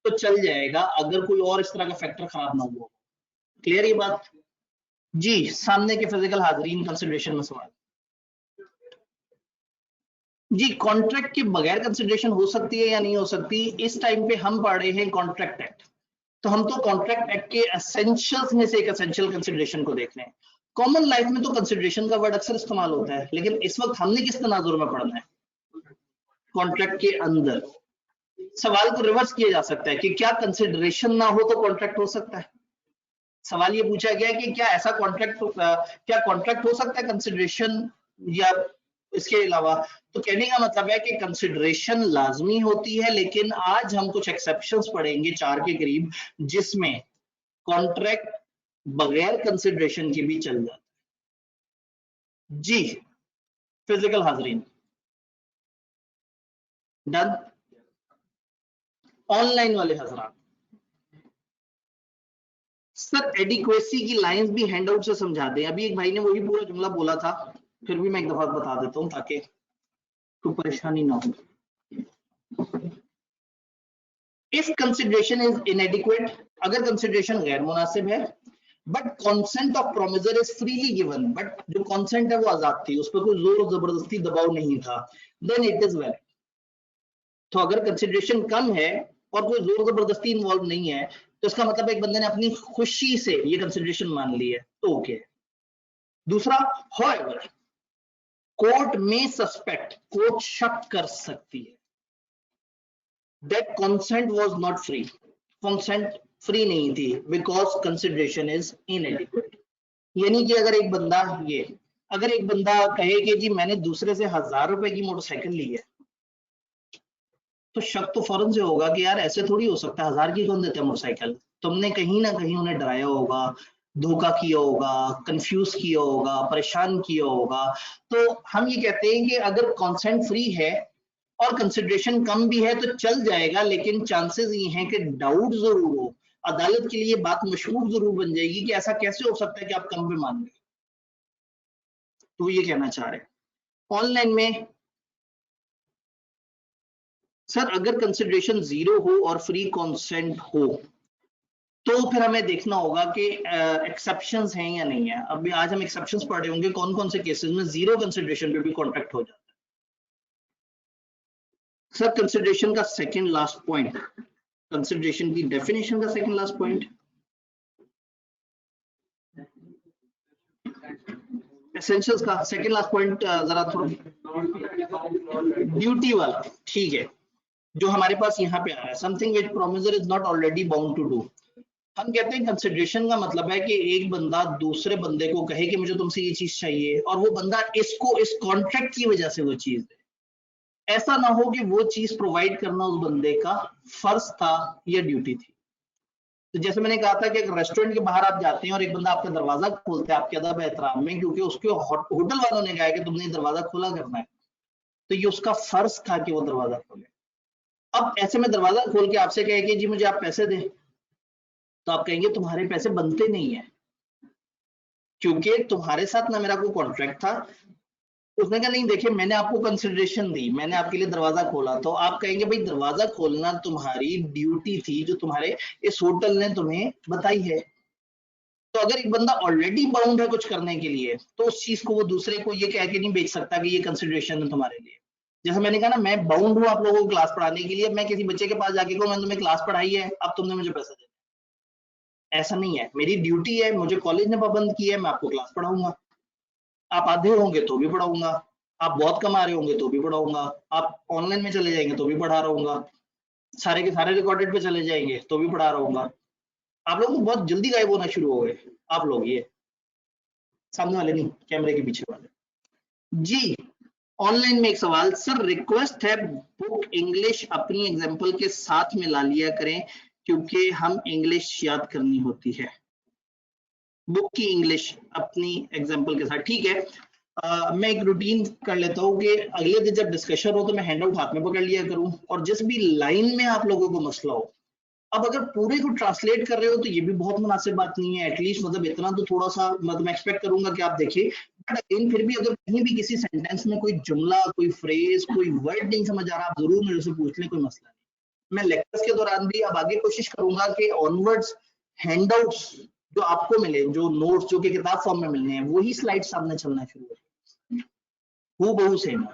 तो चल जाएगा, अगर कोई और इस तरह का फैक्टर खराब ना हो। क्लियर ये बात जी? सामने के फिजिकल हाजरीन कंसिडरेशन में सवाल जी, कॉन्ट्रैक्ट के बगैर कंसिडरेशन हो सकती है या नहीं हो सकती? इस टाइम पे हम पढ़ रहे हैं कॉन्ट्रैक्ट एक्ट, तो हम तो कॉन्ट्रैक्ट एक्ट के एसेंशियल्स में से एक एसेंशियल कंसिडरेशन को देख रहे हैं। कॉमन लाइफ में तो कंसिडरेशन का वर्ड अक्सर इस्तेमाल होता है, लेकिन इस वक्त हमने किस तनाजुर में पढ़ना है? कॉन्ट्रैक्ट के अंदर। सवाल को रिवर्स किया जा सकता है कि क्या कंसिडरेशन ना हो तो कॉन्ट्रैक्ट हो सकता है? सवाल ये पूछा गया है कि क्या ऐसा कॉन्ट्रैक्ट क्या कॉन्ट्रैक्ट हो सकता है कंसिडरेशन या इसके अलावा? तो कहने का मतलब है कि कंसिडरेशन लाजमी होती है, लेकिन आज हम कुछ एक्सेप्शंस पढ़ेंगे 4 के करीब, जिसमें कॉन्ट्रैक्ट बगैर कंसिडरेशन के भी चल जाता है जी। फिजिकल हाजरीन डन? ऑनलाइन वाले हजरात, सर एडिक्वेसी की लाइंस भी हैंडआउट से समझा दें। अभी एक भाई ने वही पूरा जुमला बोला था, फिर भी मैं एक दफा बता देता हूं ताकि कोई परेशानी ना हो। इफ कंसिडरेशन इज इनएडिक्वेट, अगर कंसिडरेशन गैर मुनासिब है, but consent of promisor is freely given, but जो कॉन्सेंट है वो आजाद थी, उस पर कोई जोर और जबरदस्ती दबाव नहीं था, देन इट इज वैलिड। तो अगर कंसिडरेशन कम है और कोई जोर जबरदस्ती इन्वॉल्व नहीं है, तो इसका मतलब एक बंदे ने अपनी खुशी से ये कंसिडरेशन मान ली है, तो ओके। दूसरा, however, कोर्ट में सस्पेक्ट, कोर्ट शक कर सकती है that consent was not free, consent free नहीं थी because consideration is inadequate। यानी कि अगर एक बंदा कहे कि जी मैंने दूसरे से 1,000 रुपए की मोटरसाइकिल ली है, तो शक तो फौरन से होगा कि यार ऐसे थोड़ी हो सकता है, 1,000 की कौन देता है मोटरसाइकिल? तुमने कहीं ना कहीं उन्हें डराया होगा, धोखा किया होगा, कंफ्यूज किया होगा, परेशान किया होगा। तो हम ये कहते हैं कि अगर कंसेंट फ्री है और कंसिडरेशन कम भी है तो चल जाएगा, लेकिन चांसेस ये हैं कि डाउट जरूर हो, अदालत के लिए बात मशहूर जरूर बन जाएगी कि ऐसा कैसे हो सकता है कि आप कम पे मान गए। तो ये कहना चाह रहे हैं ऑनलाइन में सर अगर कंसिडरेशन 0 हो और फ्री कंसेंट हो, तो फिर हमें देखना होगा कि एक्सेप्शंस हैं या नहीं है। अभी आज हम एक्सेप्शंस पढ़ रहे होंगे कौन कौन से केसेस में 0 कंसिडरेशन पे भी कॉन्ट्रैक्ट हो जाता है। सर कंसिडरेशन का सेकंड लास्ट पॉइंट, कंसिडरेशन की डेफिनेशन का सेकंड लास्ट पॉइंट, एसेंशियल्स का सेकंड लास्ट पॉइंट, जरा थोड़ा ड्यूटी वाला, ठीक है, जो हमारे पास यहाँ पे आ रहा है, something which promisor is not already bound to do. हम कहते हैं कंसिडरेशन का मतलब है कि एक बंदा दूसरे बंदे को कहे कि मुझे तुमसे ये चीज चाहिए, और वो बंदा इसको इस कॉन्ट्रैक्ट की वजह से वो चीज दे। ऐसा ना हो कि वो चीज प्रोवाइड करना उस बंदे का फर्ज था या ड्यूटी थी। तो जैसे मैंने कहा था कि एक रेस्टोरेंट के बाहर आप जाते हैं और एक बंदा आपका दरवाजा खोलता है आपके अदब एहतराम में, क्योंकि उसके होटल वालों ने कहा है कि तुमने दरवाजा खुला करना है, तो ये उसका फर्ज था कि वो दरवाजा खोले। अब ऐसे में दरवाजा खोल के आपसे कहे कि जी मुझे आप पैसे दें, तो आप कहेंगे तुम्हारे पैसे बनते नहीं है, क्योंकि तुम्हारे साथ ना मेरा कोई कॉन्ट्रैक्ट था। उसने कहा नहीं देखिए मैंने आपको कंसिडरेशन दी, मैंने आपके लिए दरवाजा खोला, तो आप कहेंगे भाई दरवाजा खोलना तुम्हारी ड्यूटी थी जो तुम्हारे इस होटल ने तुम्हें बताई है। तो अगर एक बंदा ऑलरेडी बाउंड है कुछ करने के लिए, तो उस चीज को वो दूसरे को ये कह के नहीं बेच सकता कि ये कंसिडरेशन है तुम्हारे लिए। जैसे मैंने कहा ना, मैं बाउंड हूं आप लोगों को क्लास पढ़ाने के लिए, मैं किसी बच्चे के पास जाके कहूं मैंने तुम्हें क्लास पढ़ाई है, अब तुमने मुझे पैसे दे, ऐसा नहीं है। मेरी ड्यूटी है, मुझे कॉलेज ने पाबंद की है, मैं आपको क्लास पढ़ाऊंगा। आप आधे होंगे तो भी पढ़ाऊंगा, आप बहुत कमा रहे होंगे तो भी पढ़ाऊंगा, आप ऑनलाइन में चले जाएंगे तो भी पढ़ा रहूंगा, सारे के सारे रिकॉर्डेड पे चले जाएंगे तो भी पढ़ा रहूंगा। आप लोग तो बहुत जल्दी गायब होना शुरू हो गए, आप लोग, ये सामने वाले नहीं, कैमरे के पीछे वाले जी। ऑनलाइन में एक सवाल, सर रिक्वेस्ट है बुक इंग्लिश अपनी एग्जांपल के साथ में ला लिया करें, क्योंकि हम इंग्लिश याद करनी होती है। बुक की इंग्लिश अपनी एग्जाम्पल के साथ, ठीक है। मैं एक रूटीन कर लेता हूँ कि अगले दिन जब डिस्कशन हो तो मैं हैंड आउट हाथ में पकड़ लिया करूँ, और जिस भी लाइन में आप लोगों को मसला हो, अब अगर पूरे को ट्रांसलेट कर रहे हो तो ये भी बहुत मुनासिब बात नहीं है, एटलीस्ट मतलब इतना तो थोड़ा सा मतलब मैं एक्सपेक्ट करूंगा कि आप देखिए। बट अगेन फिर भी अगर कहीं भी किसी सेंटेंस में कोई जुमला, कोई फ्रेज, कोई वर्ड नहीं समझ आ रहा, आप जरूर मेरे से पूछ लें, कोई मसला नहीं। मैं लेक्चर्स के दौरान भी अब आगे कोशिश करूंगा कि ऑनवर्ड्स हैंडआउट्स जो आपको मिले, जो नोट्स जो कि किताब फॉर्म में मिलने हैं, वही स्लाइड सामने चलना शुरू हो, हूबहू सेम।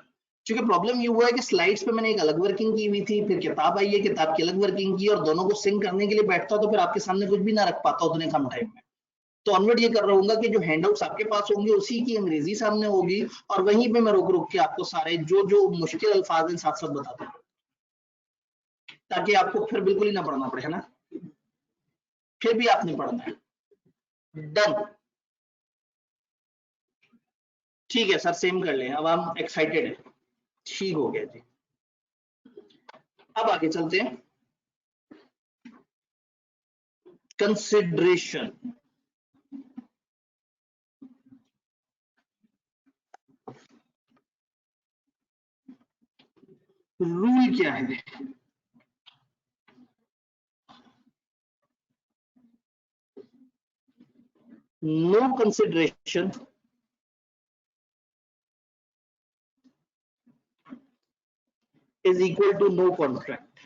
क्योंकि प्रॉब्लम ये हुआ है कि स्लाइड्स पे मैंने एक अलग वर्किंग की हुई थी, फिर किताब आई है, किताब की अलग वर्किंग की, और दोनों को सिंक करने के लिए बैठता तो फिर आपके सामने कुछ भी ना रख पाता उतने कम टाइम में। तो ऑनवर्ड ये कर रहूंगा कि जो हैंडआउट्स आपके पास होंगे उसी की अंग्रेजी सामने होगी, और वहीं पे मैं रुक रुक के आपको सारे जो जो मुश्किल अल्फाज हैं साथ साथ बताता हूँ, ताकि आपको फिर बिल्कुल ही ना पढ़ना पड़े, है ना। फिर भी आपने पढ़ना है। डन, ठीक है सर, सेम कर लें। अब हम एक्साइटेड है, ठीक हो गया जी। अब आगे चलते हैं। कंसिडरेशन, रूल क्या है? No consideration is equal to no contract।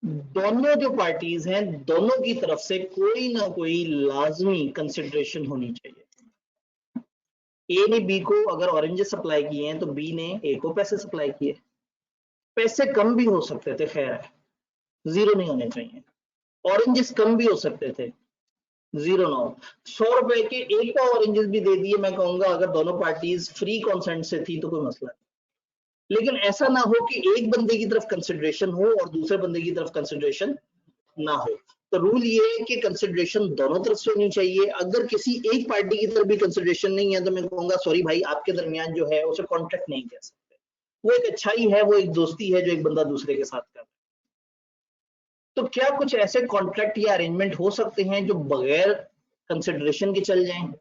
दोनों जो पार्टीज हैं, दोनों की तरफ से कोई ना कोई लाजमी कंसिडरेशन होनी चाहिए। ए ने बी को अगर ऑरेंजेस सप्लाई किए हैं तो बी ने ए को पैसे सप्लाई किए। पैसे कम भी हो सकते थे, खैर है, जीरो नहीं होने चाहिए। ऑरेंजेस कम भी हो सकते थे, जीरो ना हो। 100 रुपए के एक का ऑरेंजेस भी दे दिए, मैं कहूंगा अगर दोनों पार्टीज फ्री कॉन्सेंट से थी तो कोई मसला नहीं। लेकिन ऐसा ना हो कि एक बंदे की तरफ कंसिडरेशन हो और दूसरे बंदे की तरफ कंसिडरेशन ना हो। तो रूल ये है कि कंसिडरेशन दोनों तरफ से होनी चाहिए। अगर किसी एक पार्टी की तरफ भी कंसिडरेशन नहीं है तो मैं कहूंगा सॉरी भाई, आपके दरमियान जो है उसे कॉन्ट्रैक्ट नहीं कह सकते। वो एक अच्छाई है, वो एक दोस्ती है जो एक बंदा दूसरे के साथ कर रहा है। तो क्या कुछ ऐसे कॉन्ट्रैक्ट या अरेंजमेंट हो सकते हैं जो बगैर कंसिडरेशन के चल जाएं?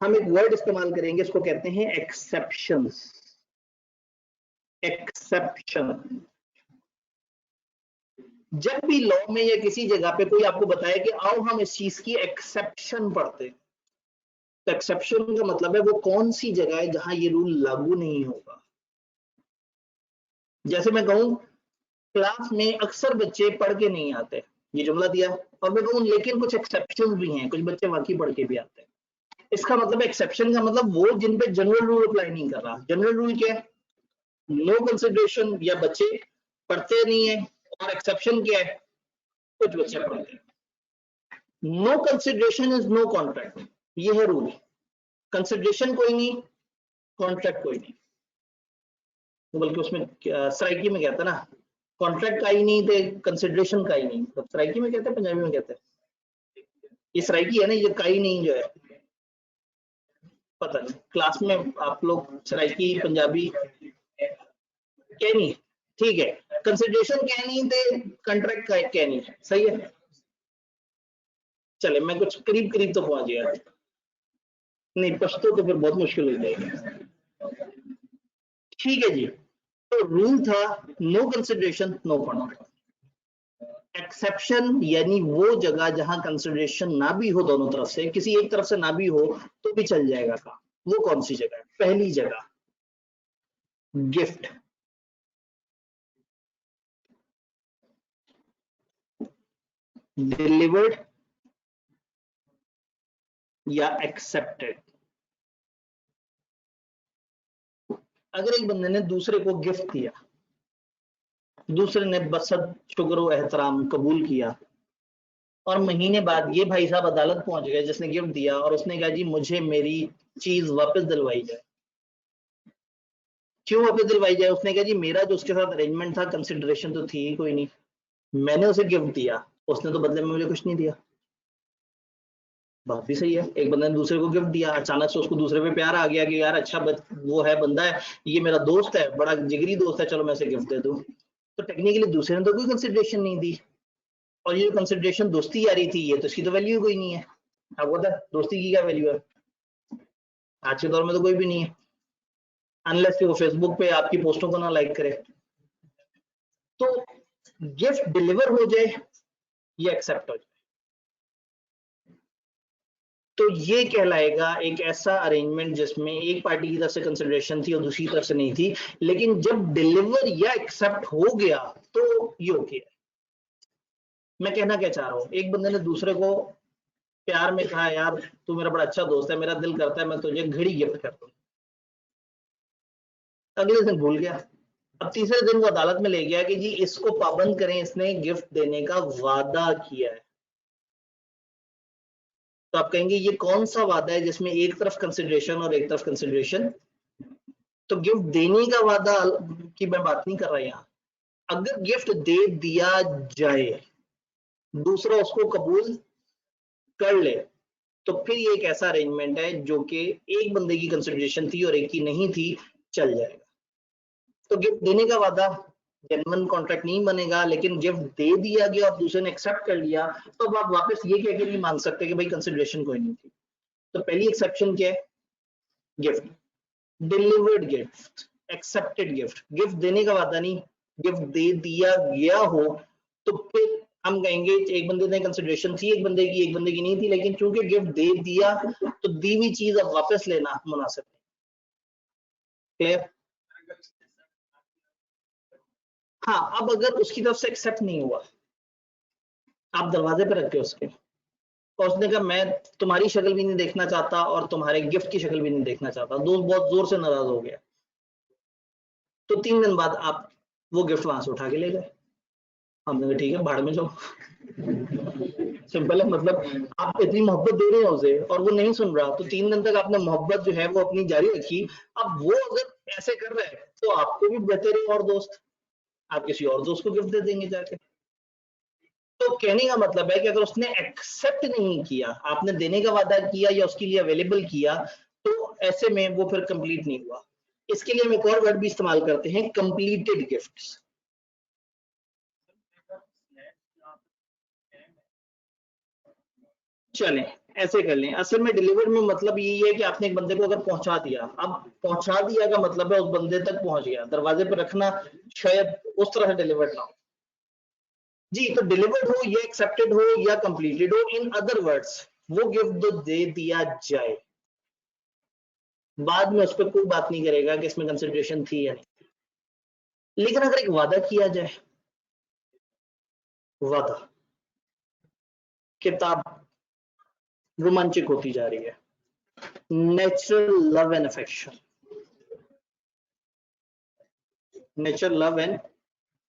हम एक वर्ड इस्तेमाल करेंगे, इसको कहते हैं एक्सेप्शंस। एक्सेप्शन। जब भी लॉ में या किसी जगह पे कोई आपको बताए कि आओ हम इस चीज की एक्सेप्शन पढ़ते, तो एक्सेप्शन का मतलब है वो कौन सी जगह है जहां ये रूल लागू नहीं होगा। जैसे मैं कहूं क्लास में अक्सर बच्चे पढ़ के नहीं आते, ये जुमला दिया, और मैं कहूं लेकिन कुछ एक्सेप्शन भी हैं, कुछ बच्चे वाकई पढ़ के भी आते हैं। इसका मतलब एक्सेप्शन का मतलब वो जिन पे जनरल रूल अप्लाई नहीं कर रहा। जनरल रूल क्या है? नो कंसिडरेशन, या बच्चे पढ़ते नहीं है, और एक्सेप्शन क्या है? कुछ बच्चे पढ़ते हैं। No consideration is no contract, ये है रूल। कंसिडरेशन कोई नहीं, कॉन्ट्रैक्ट कोई नहीं। बल्कि उसमें सराइकी में कहता है ना, कॉन्ट्रैक्ट का ही नहीं तो कंसिडरेशन का ही नहीं। तो सराइकी में कहते हैं, पंजाबी में कहते हैं, ये सराइकी है ना, ये का ही नहीं जो है, पता नहीं क्लास में आप लोग सराइकी पंजाबी कह नहीं, ठीक है। कंसिडरेशन कह नहीं थे, कॉन्ट्रैक्ट का कह नहीं, सही है। चले मैं कुछ करीब करीब तो पहुंच गया, नहीं पश्तो तो फिर बहुत मुश्किल हो जाएगी। ठीक है जी, तो रूल था no consideration no contract. Exception यानी वो जगह जहां कंसिडरेशन ना भी हो, दोनों तरफ से, किसी एक तरफ से ना भी हो तो भी चल जाएगा काम। वो कौन सी जगह है? पहली जगह गिफ्ट। डिलीवर्ड या एक्सेप्टेड। अगर एक बंदे ने दूसरे को गिफ्ट दिया, दूसरे ने बसद शुक्र एहतराम कबूल किया, और महीने बाद ये भाई साहब अदालत पहुंच गए जिसने गिफ्ट दिया, और उसने कहा जी मुझे मेरी चीज वापस दिलवाई जाए। क्यों वापस दिलवाई जाए? उसने कहा जी मेरा जो उसके साथ अरेंजमेंट था, कंसिडरेशन तो थी ही कोई नहीं, मैंने उसे गिफ्ट दिया, उसने तो बदले में मुझे कुछ नहीं दिया। बात भी सही है, एक बंदे ने दूसरे को गिफ्ट दिया, अचानक से उसको दूसरे पे प्यार आ गया कि यार अच्छा वो है, बंदा है, ये मेरा दोस्त है, बड़ा जिगरी दोस्त है, चलो मैं इसे गिफ्ट दे दूं। तो टेक्निकली दूसरे ने तो कोई कंसिडरेशन नहीं दी, और ये कंसिडरेशन दोस्ती यारी थी, ये तो इसकी तो वैल्यू कोई नहीं है। आपको पता है दोस्ती की क्या वैल्यू है? आज के दौर में तो कोई भी नहीं है, अनलेस कि वो फेसबुक पे आपकी पोस्टों को ना लाइक करे। तो गिफ्ट डिलीवर हो जाए या एक्सेप्ट हो जाए, तो ये कहलाएगा एक ऐसा अरेंजमेंट जिसमें एक पार्टी की तरफ से कंसिडरेशन थी और दूसरी तरफ से नहीं थी, लेकिन जब डिलीवर या एक्सेप्ट हो गया तो ये ओके है। मैं कहना क्या चाह रहा हूं, एक बंदे ने दूसरे को प्यार में कहा, यार तू मेरा बड़ा अच्छा दोस्त है, मेरा दिल करता है मैं तुझे घड़ी गिफ्ट कर दूं। अगले दिन भूल गया, अब तीसरे दिन वो अदालत में ले गया कि जी इसको पाबंद करें, इसने गिफ्ट देने का वादा किया है। तो आप कहेंगे ये कौन सा वादा है जिसमें एक तरफ कंसिडरेशन और एक तरफ कंसिडरेशन? तो गिफ्ट देने का वादा की मैं बात नहीं कर रहा यहां। अगर गिफ्ट दे दिया जाए, दूसरा उसको कबूल कर ले, तो फिर ये एक ऐसा अरेंजमेंट है जो कि एक बंदे की कंसिडरेशन थी और एक की नहीं थी, चल जाएगा। तो गिफ्ट देने का वादा जेन्युइन कॉन्ट्रैक्ट नहीं बनेगा, लेकिन गिफ्ट दे दिया गया और दूसरे ने एक्सेप्ट कर लिया, तो अब आप वापस ये कह के नहीं मान सकते कि भाई कंसिडरेशन कोई नहीं थी। तो पहली एक्सेप्शन क्या है? Gift delivered gift, accepted gift. Gift देने का वादा नहीं, गिफ्ट दे दिया गया हो तो फिर हम कहेंगे एक बंदे ने कंसिडरेशन थी एक बंदे की, एक बंदे की नहीं थी, लेकिन चूंकि गिफ्ट दे दिया तो दी हुई चीज अब वापस लेना मुनासिब नहीं। क्लियर? हाँ, अब अगर उसकी तरफ से एक्सेप्ट नहीं हुआ, आप दरवाजे पे रखे उसके, और उसने कहा मैं तुम्हारी शक्ल भी नहीं देखना चाहता और तुम्हारे गिफ्ट की शक्ल भी नहीं देखना चाहता, दोस्त बहुत जोर से नाराज हो गया, तो 3 दिन बाद आप वो गिफ्ट वहां से उठा के ले गए। हमने कहा ठीक है भाड़ में जाओ। सिंपल है, मतलब आप इतनी मोहब्बत दे रहे हैं उसे और वो नहीं सुन रहा, तो 3 दिन तक आपने मोहब्बत जो है वो अपनी जारी रखी। अब वो अगर ऐसे कर रहा है तो आपको भी बेहतर है और दोस्त, आप किसी और दोस्त को गिफ्ट दे देंगे जाके। तो कहने का मतलब है कि अगर उसने एक्सेप्ट नहीं किया, आपने देने का वादा किया या उसके लिए अवेलेबल किया, तो ऐसे में वो फिर कंप्लीट नहीं हुआ। इसके लिए हम एक और वर्ड भी इस्तेमाल करते हैं, कंप्लीटेड गिफ्ट्स। चलें ऐसे कर लें, असल में डिलीवर में मतलब यही है कि आपने एक बंदे को अगर पहुंचा दिया, अब पहुंचा दिया का मतलब है उस बंदे तक पहुंच गया, दरवाजे पर रखना शायद उस तरह से डिलीवर्ड ना हो जी। तो डिलीवर्ड हो या एक्सेप्टेड हो या कंप्लीटेड हो, इन अदर वर्ड्स वो गिफ्ट दे दिया जाए, बाद में उस पर कोई बात नहीं करेगा कि इसमें कंसिडरेशन थी या नहीं। लेकिन अगर एक वादा किया जाए, वादा, किताब रोमांचक होती जा रही है, natural love and affection, natural love and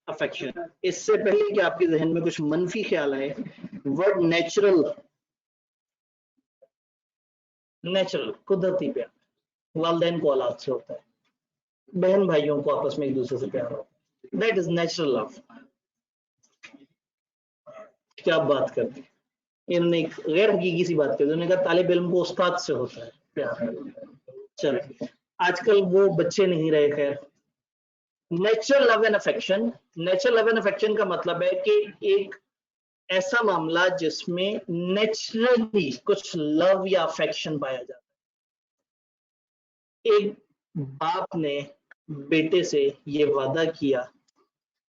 affection. इससे पहले कि आपके जहन में कुछ मनफी ख्याल आए, वर्ड नेचुरल, नेचुरल कुदरती प्यार, वालदैन को औलाद से होता है, बहन भाइयों को आपस में एक दूसरे से प्यार होता है, दैट इज नेचुरल लव। क्या बात करती है, इन्होंने एक गैर हकीकी सी बात कर दी, उन्होंने कहा तालिब इल्म को उस्ताद से होता है प्यार। चलो आजकल वो बच्चे नहीं रहे, खैर। Natural love and affection, natural love and affection का मतलब है कि एक ऐसा मामला जिसमें नेचुरली कुछ लव या अफेक्शन पाया जाता है। एक बाप ने बेटे से ये वादा किया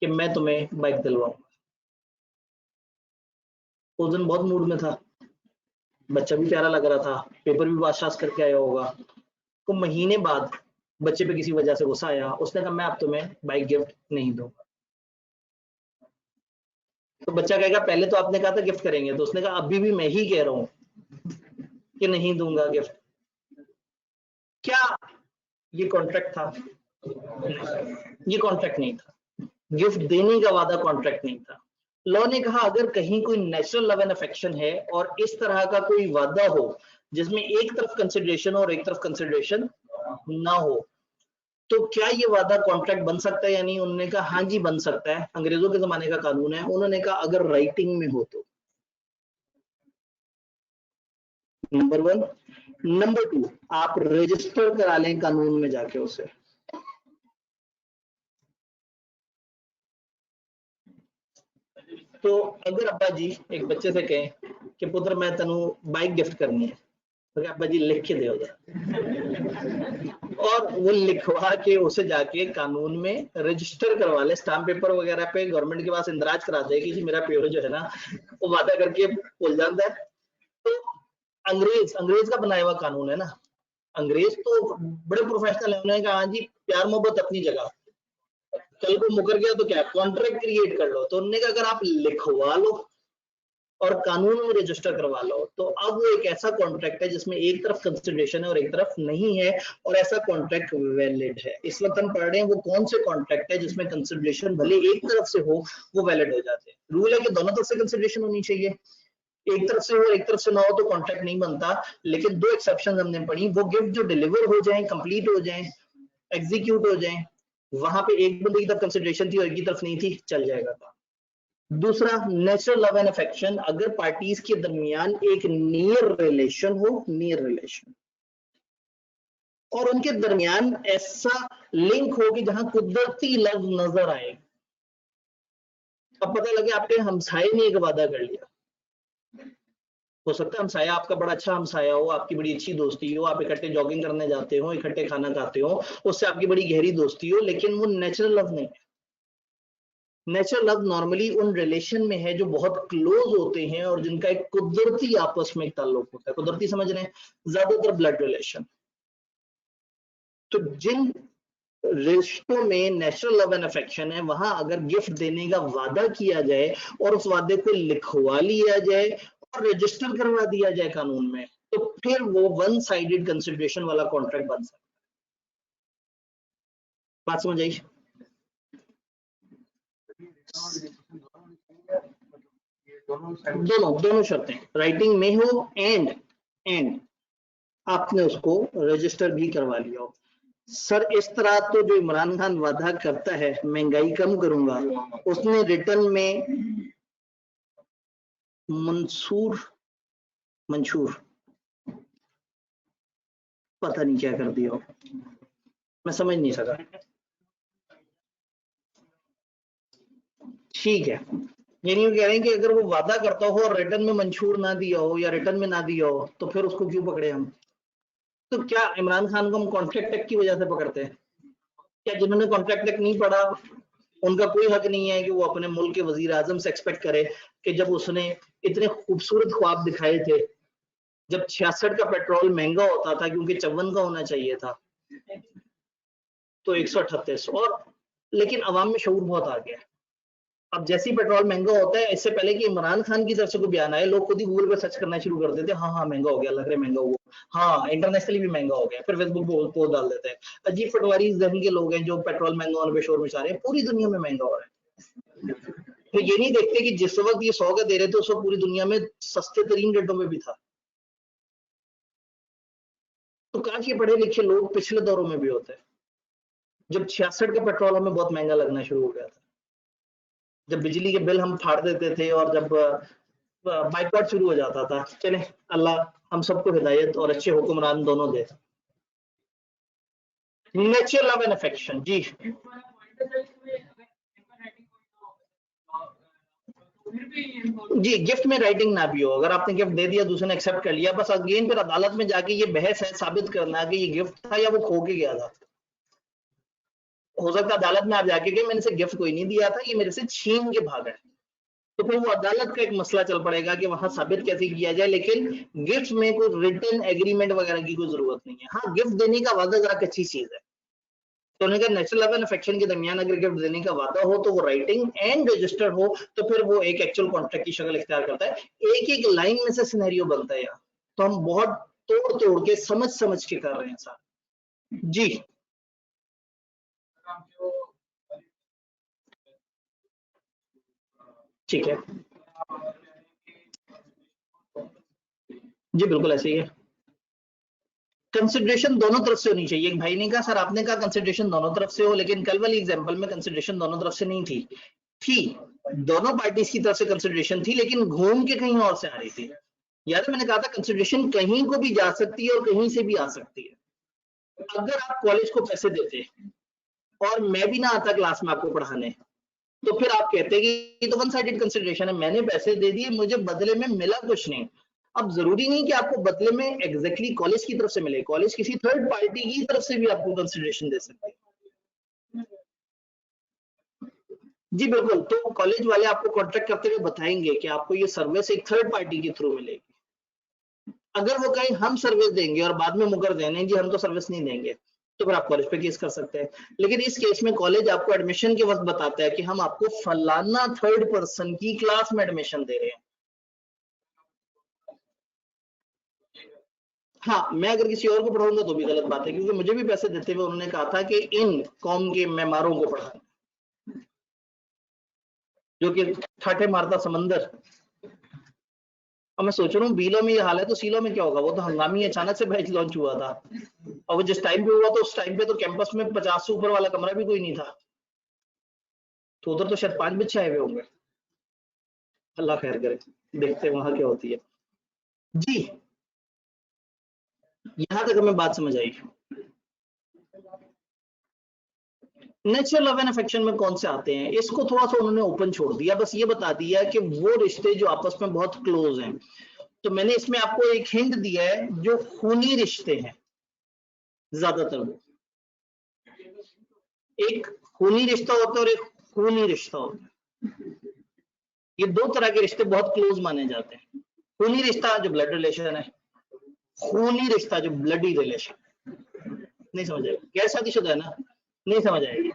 कि मैं तुम्हें बाइक दिलवाऊंगा, उस दिन बहुत मूड में था, बच्चा भी प्यारा लग रहा था, पेपर भी बादशाह करके आया होगा, तो महीने बाद बच्चे पे किसी वजह से गुस्सा आया, उसने कहा मैं अब तुम्हें बाइक गिफ्ट नहीं दूंगा। तो बच्चा कहेगा पहले तो आपने कहा था गिफ्ट करेंगे, तो उसने कहा अभी भी मैं ही कह रहा हूं कि नहीं दूंगा गिफ्ट। क्या ये कॉन्ट्रैक्ट था? ये कॉन्ट्रैक्ट नहीं था, गिफ्ट देने का वादा कॉन्ट्रैक्ट नहीं था। लॉ ने कहा अगर कहीं कोई नेचुरल लव एंड अफेक्शन है और इस तरह का कोई वादा हो जिसमें एक तरफ कंसिडरेशन और एक तरफ कंसिडरेशन ना हो, तो क्या ये वादा कॉन्ट्रैक्ट बन सकता है या नहीं? उन्होंने कहा हाँ जी बन सकता है, अंग्रेजों के जमाने का कानून है। उन्होंने कहा अगर राइटिंग में हो तो, नंबर 1। नंबर 2, आप रजिस्टर करा लें कानून में जाके उसे। तो अगर अब्बा जी एक बच्चे से कहें कि पुत्र मैं तेनू बाइक गिफ्ट करनी है, तो अब्बा जी लिख के दे और वो लिखवा के उसे जाके कानून में रजिस्टर करवा ले, स्टाम्प पेपर वगैरह पे गवर्नमेंट के पास इंदराज करा दे कि जी मेरा प्यो जो है ना वो वादा करके भूल जाता है। तो अंग्रेज का बनाया हुआ कानून है ना, अंग्रेज तो बड़े प्रोफेशनल है, उन्होंने कहा हाँ जी प्यार मोहब्बत अपनी जगह, कल को मुकर गया तो क्या कॉन्ट्रैक्ट क्रिएट कर लो, तो उन्होंने कहा अगर आप लिखवा लो और कानून में रजिस्टर करवा लो तो अब वो एक ऐसा कॉन्ट्रैक्ट है जिसमें एक तरफ कंसिडरेशन है और एक तरफ नहीं है, और ऐसा कॉन्ट्रैक्ट वैलिड है। इस वक्त हम पढ़ रहे हैं वो कौन से कॉन्ट्रैक्ट है जिसमें कंसिडरेशन भले एक तरफ से हो वो वैलिड हो जाते हैं। रूल है कि दोनों तरफ से कंसिडरेशन होनी चाहिए, एक तरफ से हो एक तरफ से ना हो तो कॉन्ट्रैक्ट नहीं बनता। लेकिन दो एक्सेप्शन हमने पढ़ी, वो गिफ्ट जो डिलीवर हो जाए, कंप्लीट हो जाए, एग्जीक्यूट हो जाए, वहां पे एक बंदे की तरफ कंसिडरेशन थी और एक की तरफ नहीं थी, चल जाएगा काम। दूसरा नेचुरल लव एंड अफेक्शन, अगर पार्टीज के दरमियान एक नियर रिलेशन हो, नियर रिलेशन, और उनके दरमियान ऐसा लिंक हो कि जहां कुदरती लव नजर आए। अब पता लगे आपके हमसाये ने एक वादा कर लिया, हो सकता है हमसाया आपका बड़ा अच्छा हमसाया हो, आपकी बड़ी अच्छी दोस्ती हो, आप इकट्ठे जॉगिंग करने जाते हो, इकट्ठे खाना खाते हो, उससे आपकी बड़ी गहरी दोस्ती हो, लेकिन वो नेचुरल लव नहीं है। नेचुरल लव नॉर्मली उन रिलेशन में है जो बहुत क्लोज होते हैं और जिनका एक कुदरती आपस में एक ताल्लुक होता है। कुदरती समझ रहे हैं, ज्यादातर ब्लड रिलेशन। तो जिन रिश्तों में नेचुरल लव एंड अफेक्शन है, वहां अगर गिफ्ट देने का वादा किया जाए और उस वादे को लिखवा लिया जाए और रजिस्टर करवा दिया जाए कानून में, तो फिर वो वन साइडेड कंसिडरेशन वाला कॉन्ट्रैक्ट बन सकता है। बात समझ आई? दोनों शर्तें राइटिंग में हो एंड आपने उसको रजिस्टर भी करवा लिया हो। सर इस तरह तो जो इमरान खान वादा करता है महंगाई कम करूंगा, उसने रिटर्न में मंशूर पता नहीं क्या कर दिया हो, मैं समझ नहीं सका। ठीक है, यानी वो कह रहे हैं कि अगर वो वादा करता हो और रिटर्न में मंशूर ना दिया हो या रिटर्न में ना दिया हो तो फिर उसको क्यों पकड़े हम? तो क्या इमरान खान को हम कॉन्ट्रैक्ट एक्ट की वजह से पकड़ते हैं? क्या जिन्होंने कॉन्ट्रैक्ट एक्ट नहीं पढ़ा उनका कोई हक नहीं है कि वो अपने मुल्क के वजीर आजम से एक्सपेक्ट करे कि जब उसने इतने खूबसूरत ख्वाब दिखाए थे, जब 66 का पेट्रोल महंगा होता था क्योंकि 54 का होना चाहिए था, तो 138, और लेकिन अवाम में शऊर बहुत आ गया। अब जैसे ही पेट्रोल महंगा होता है, इससे पहले कि इमरान खान की तरफ से कोई बयान आए, लोग खुद ही गूगल पर सर्च करना शुरू कर देते हैं, हाँ महंगा हो गया, लग रहा है महंगा हुआ, हाँ इंटरनेशनली भी महंगा हो गया, फिर फेसबुक पे पोस्ट डाल देते हैं। अजीब पटवारी जहन के लोग हैं जो पेट्रोल महंगा होने पे शोर मचा रहे हैं, पूरी दुनिया में महंगा हो रहा है। तो ये नहीं देखते कि जिस वक्त ये 100 का दे रहे थे उस वक्त पूरी दुनिया में सस्ते तरीन रेटों में भी था। तो काश ये पढ़े लिखे लोग पिछले दौरों में भी होते हैं, जब 66 का पेट्रोल हमें बहुत महंगा लगना शुरू हो गया था, जब बिजली के बिल हम फाड़ देते थे और जब बाइकआउट शुरू हो जाता था। चले अल्लाह हम सबको हिदायत और अच्छे हुक्मरान दोनों दे। नेचुरल लव एंड अफेक्शन जी, जी गिफ्ट में राइटिंग ना भी हो, अगर आपने गिफ्ट दे दिया दूसरे ने एक्सेप्ट कर लिया, बस अगेन फिर अदालत में जाके ये बहस है साबित करना कि ये गिफ्ट था या वो खो के गया था। हो सकता है अदालत में आप जाके कि मैंने से गिफ्ट कोई नहीं दिया था, ये मेरे से छीन के भागा है, तो फिर वो अदालत का एक मसला चल पड़ेगा कि वहां साबित कैसे किया जाए। लेकिन गिफ्ट में कोई रिटन एग्रीमेंट वगैरह की कोई जरूरत नहीं है। हाँ गिफ्ट देने का वादा जरा अच्छी चीज है, तो नेचुरल लव एंड अफेक्शन के दरमियान अगर गिफ्ट देने का वादा हो तो वो राइटिंग एंड रजिस्टर्ड हो, तो फिर वो एक एक्चुअल कॉन्ट्रैक्ट की शक्ल इख्तियार करता है। एक एक लाइन में से सिनेरियो बनता है यार, तो हम बहुत तोड़ तोड़ के समझ के कर रहे हैं सर जी। ठीक है जी, बिल्कुल ऐसे ही है। कंसिडरेशन दोनों तरफ से होनी चाहिए। एक भाई ने कहा सर आपने कहा कंसिडरेशन दोनों तरफ से हो, लेकिन कल वाली एग्जांपल में कंसिडरेशन दोनों तरफ से नहीं थी दोनों पार्टीज की तरफ से कंसिडरेशन थी, लेकिन घूम के कहीं और से आ रही थी। याद है मैंने कहा था कंसिडरेशन कहीं को भी जा सकती है और कहीं से भी आ सकती है। अगर आप कॉलेज को पैसे देते और मैं भी ना आता क्लास में आपको पढ़ाने, तो फिर आप कहते हैं कि ये तो वन साइडेड कंसिडरेशन है, मैंने पैसे दे दिए, मुझे बदले में मिला कुछ नहीं। अब जरूरी नहीं कि आपको बदले में एग्जैक्टली कॉलेज की तरफ से मिले, कॉलेज किसी थर्ड पार्टी की तरफ से भी आपको कंसिडरेशन दे सकते हैं। जी बिल्कुल, तो कॉलेज वाले आपको कॉन्ट्रैक्ट करते हुए बताएंगे कि आपको ये सर्विस एक थर्ड पार्टी के थ्रू मिलेगी। अगर वो कहीं हम सर्विस देंगे और बाद में मुकर देने जी हम तो सर्विस नहीं देंगे, तो फिर आप कॉलेज पे केस कर सकते हैं। लेकिन इस केस में कॉलेज आपको एडमिशन के वक्त बताता है कि हम आपको फलाना थर्ड पर्सन की क्लास में एडमिशन दे रहे हैं। हाँ, मैं अगर किसी और को पढ़ाऊंगा तो भी गलत बात है, क्योंकि मुझे भी पैसे देते हुए उन्होंने कहा था कि इन कौम के मेमारों को पढ़ाना, जो कि ठाठे मारता समंदर। अब मैं सोच रहा हूँ बीलो में ये हाल है तो सीलो में क्या होगा। वो तो हंगामी अचानक से बैच लॉन्च हुआ था, और वो जिस टाइम पे हुआ तो उस टाइम पे तो कैंपस में 50 से ऊपर वाला कमरा भी कोई नहीं था, तो उधर तो शायद 5 बच्चे आए हुए होंगे। अल्लाह खैर करे, देखते हैं वहां क्या होती है। जी, यहां तक हमें बात समझ आई। नेचुरल लव एंड अफेक्शन में कौन से आते हैं, इसको थोड़ा सा उन्होंने ओपन छोड़ दिया, बस ये बता दिया कि वो रिश्ते जो आपस में बहुत क्लोज हैं। तो मैंने इसमें आपको एक हिंट दिया है, जो खूनी रिश्ते हैं ज्यादातर वो, एक खूनी रिश्ता होता है और एक खूनी रिश्ता होता है। ये दो तरह के रिश्ते बहुत क्लोज माने जाते हैं। खूनी रिश्ता जो ब्लड रिलेशन है, खूनी रिश्ता जो ब्लडी रिलेशन। नहीं समझ आएगा, गैर शादीशुदा है ना, नहीं समझ आएगी।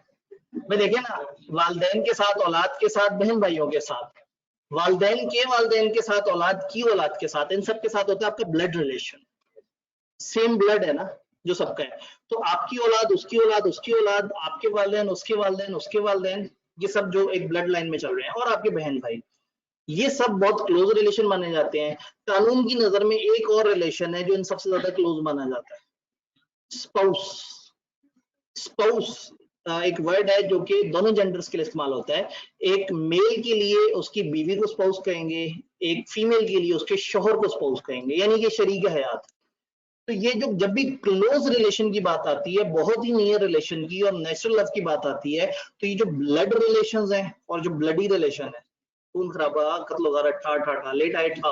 मैं देखिए ना, वालदेन के साथ, औलाद के साथ, बहन भाइयों के साथ, वालदेन के साथ, औलाद की औलाद के साथ, इन सब के साथ होता है आपका ब्लड रिलेशन। सेम ब्लड है ना जो सबका है, तो आपकी औलाद, उसकी औलाद, उसकी औलाद, आपके वालदेन, उसके वालदेन, उसके वालदेन, ये सब जो एक ब्लड लाइन में चल रहे हैं, और आपके बहन भाई, ये सब बहुत क्लोज रिलेशन माने जाते हैं। कानून की नजर में एक और रिलेशन है जो इन सबसे ज्यादा क्लोज माना जाता है, स्पाउस। स्पाउस एक वर्ड है जो कि दोनों जेंडर्स के लिए इस्तेमाल होता है। एक मेल के लिए उसकी बीवी को स्पाउस कहेंगे, एक फीमेल के लिए उसके शोहर को स्पाउस कहेंगे, यानी कि शरीक हयात। तो ये जो जब भी क्लोज रिलेशन की बात आती है, बहुत ही नियर रिलेशन की और नेचुरल लव की बात आती है, तो ये जो ब्लड रिलेशंस हैं और जो ब्लडी रिलेशन है, खून खराबा, कत्ल वगैरह, ठा ठा ठा, लेट आए ठा,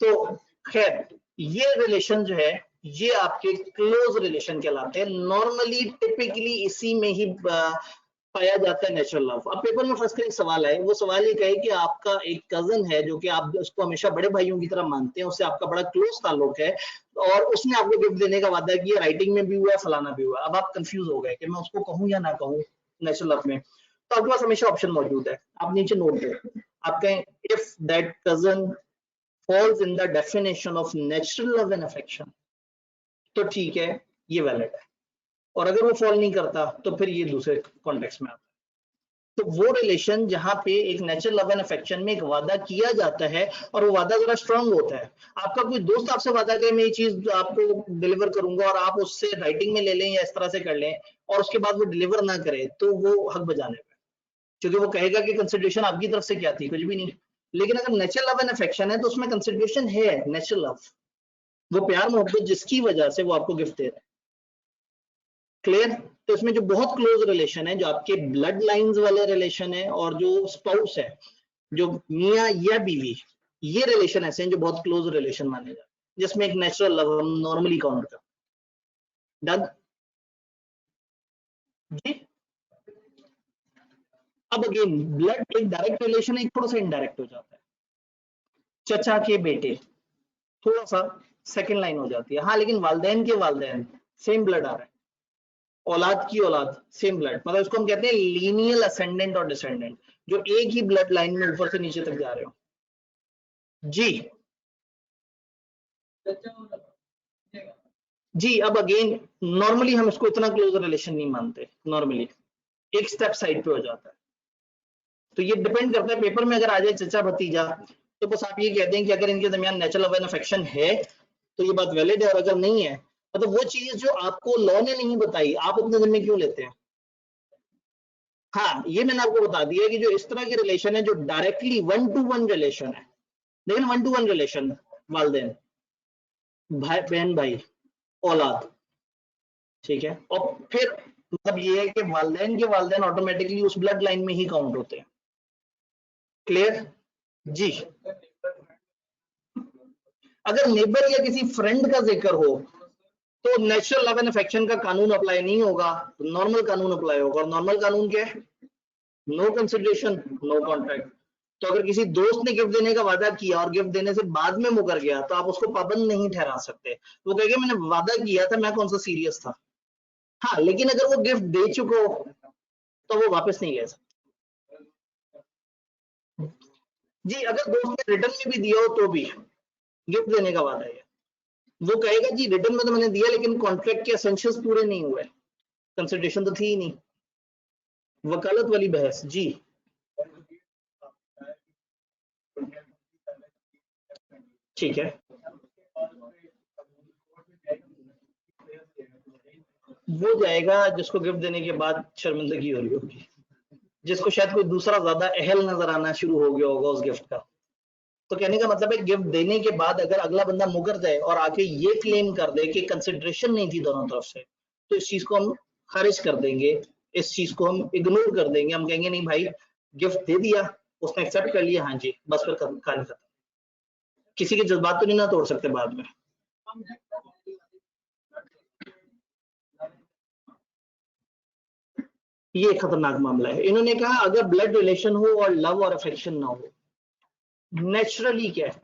तो खैर ये रिलेशन जो है ये आपके क्लोज रिलेशन कहलाते हैं। नॉर्मली टिपिकली इसी में ही पाया जाता है नेचुरल लव। अब पेपर में फर्स्ट का एक सवाल है, वो सवाल ये कहे कि आपका एक कजन है जो कि आप उसको हमेशा बड़े भाइयों की तरह मानते हैं, उससे आपका बड़ा क्लोज ताल्लुक है, और उसने आपको गिफ्ट देने का वादा किया, राइटिंग में भी हुआ, फलाना भी हुआ। अब आप कंफ्यूज हो गए कि मैं उसको कहूं या ना कहूं नेचुरल लव में, तो आपके पास हमेशा ऑप्शन मौजूद है, आप नीचे नोट करें। आप कहें if that cousin falls in the definition of natural love and affection, तो ठीक है, ये वैलिड है। और अगर वो फॉल नहीं करता तो फिर ये दूसरे कॉन्टेक्स्ट में आता है। तो वो रिलेशन जहां पे एक नेचुरल लव एंड अफेक्शन में एक वादा किया जाता है और वो वादा जरा स्ट्रांग होता है। आपका कोई दोस्त आपसे वादा करे मैं ये चीज आपको डिलीवर करूंगा, और आप उससे राइटिंग में ले लें या इस तरह से कर लें, और उसके बाद वो डिलीवर ना करे, तो वो हक बजाने पे, क्योंकि वो कहेगा कि कंसिडरेशन आपकी तरफ से क्या थी, कुछ भी नहीं। लेकिन अगर नेचुरल लव एंड अफेक्शन है तो उसमें कंसिडरेशन है, नेचुरल लव, वो प्यार मोहब्बत जिसकी वजह से वो आपको गिफ्ट दे रहे हैं। क्लियर? तो इसमें जो बहुत क्लोज रिलेशन है, जो आपके ब्लड लाइंस वाले रिलेशन है, और जो स्पाउस है, जो मियां या बीवी, ये रिलेशन ऐसे हैं जो बहुत क्लोज रिलेशन माने जाते हैं, जिसमें एक नेचुरल लव हम नॉर्मली काउंट करते हैं। डन जी। अब अगेन ब्लड एक डायरेक्ट रिलेशन है, एक थोड़ा सा इनडायरेक्ट हो जाता है। चचा के बेटे थोड़ा सा सेकंड लाइन हो जाती है, हाँ, लेकिन वालदेन के वालदेन सेम ब्लड आ रहा है, औलाद की औलाद सेम ब्लड, मतलब इसको हम कहते हैं लीनियल असेंडेंट और डिसेंडेंट, जो एक ही ब्लड लाइन में ऊपर से नीचे तक जा रहे हो। जी जी। अब अगेन नॉर्मली हम इसको इतना क्लोज रिलेशन नहीं मानते, नॉर्मली एक स्टेप साइड पे हो जाता है। तो ये डिपेंड करता है, पेपर में अगर आ जाए चचा भतीजा, तो बस आप ये कहते हैं कि अगर इनके दरमियान नेचुरल लव एंड अफेक्शन है तो ये बात वैलिड है, और अगर नहीं है, मतलब वो चीज जो आपको लॉ ने नहीं बताई, आप अपने जिम्मे क्यों लेते हैं। हाँ, ये मैंने आपको बता दिया कि जो इस तरह की रिलेशन है जो डायरेक्टली 1-to-1 रिलेशन है, लेकिन 1-to-1 रिलेशन, वालदेन, भाई, बहन भाई, औलाद, ठीक है, और फिर मतलब ये है कि वालिदैन के वालिदैन ऑटोमेटिकली उस ब्लड लाइन में ही काउंट होते हैं। क्लियर जी। अगर नेबर या किसी फ्रेंड का जिक्र हो तो नेचुरल लव एंड अफेक्शन का कानून अप्लाई नहीं होगा, नॉर्मल कानून अप्लाई होगा। और नॉर्मल कानून क्या है? No consideration no contract. तो अगर किसी दोस्त ने गिफ्ट देने का वादा किया और गिफ्ट देने से बाद में मुकर गया तो आप उसको पाबंद नहीं ठहरा सकते। वो कहेगा मैंने वादा किया था, मैं कौन सा सीरियस था। हाँ, लेकिन अगर वो गिफ्ट दे चुके हो तो वो वापस नहीं ले सकते जी। अगर दोस्त ने रिटर्न में भी दिया हो तो भी गिफ्ट देने का वादा है, वो कहेगा जी रिटर्न में तो मैंने दिया लेकिन कॉन्ट्रैक्ट के एसेंशियल्स पूरे नहीं हुए, कंसिडरेशन तो थी ही नहीं। वकालत वाली बहस जी। ठीक है, वो जाएगा जिसको गिफ्ट देने के बाद शर्मिंदगी हो रही होगी, जिसको शायद कोई दूसरा ज्यादा अहल नजर आना शुरू हो गया होगा उस गिफ्ट का। तो कहने का मतलब है गिफ्ट देने के बाद अगर अगला बंदा मुकर जाए और आके ये क्लेम कर दे कि कंसिडरेशन नहीं थी दोनों तरफ से, तो इस चीज को हम खारिज कर देंगे, इस चीज को हम इग्नोर कर देंगे। हम कहेंगे नहीं भाई, गिफ्ट दे दिया, उसने एक्सेप्ट कर लिया, हाँ जी, बस फिर कहानी खत्म। किसी के जज्बात तो नहीं ना तोड़ सकते बाद में। ये खतरनाक मामला है। इन्होंने कहा अगर ब्लड रिलेशन हो और लव और अफेक्शन ना हो, नेचुरली क्या है?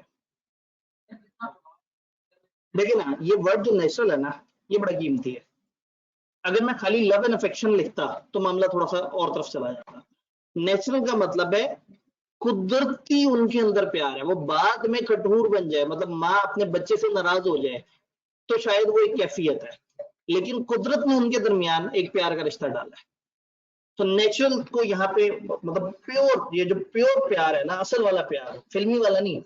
देखिए ना, ये वर्ड जो नेचुरल है ना, ये बड़ा कीमती है। अगर मैं खाली लव एंड अफेक्शन लिखता तो मामला थोड़ा सा और तरफ चला जाता। नेचुरल का मतलब है कुदरती उनके अंदर प्यार है, वो बाद में कठोर बन जाए, मतलब माँ अपने बच्चे से नाराज हो जाए तो शायद वो एक कैफियत है, लेकिन कुदरत ने उनके दरमियान एक प्यार का रिश्ता डाला है। तो नेचुरल को यहाँ पे मतलब प्योर, ये जो प्योर प्यार है ना, असल वाला प्यार, फिल्मी वाला नहीं,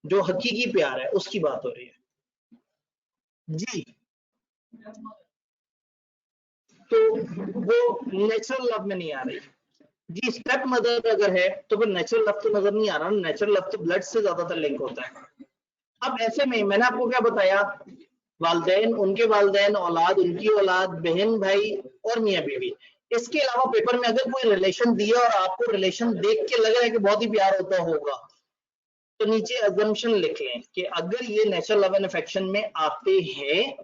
जो हकीकी प्यार है उसकी बात हो रही है जी। तो वो नेचुरल लव में नहीं आ रही जी। स्टेप मदर अगर है तो फिर नेचुरल लव तो नजर नहीं आ रहा। नेचुरल लव तो ब्लड से ज्यादातर लिंक होता है। अब ऐसे में मैंने आपको क्या बताया, वालदैन, उनके वालदैन, औलाद, उनकी औलाद, बहन भाई और मियाँ बीवी। इसके अलावा पेपर में अगर कोई रिलेशन दिया और आपको रिलेशन देख के लग रहा है कि बहुत ही प्यार होता होगा, तो नीचे अजम्पशन लिख लें कि अगर ये नेचुरल लव एंड अफेक्शन में आते हैं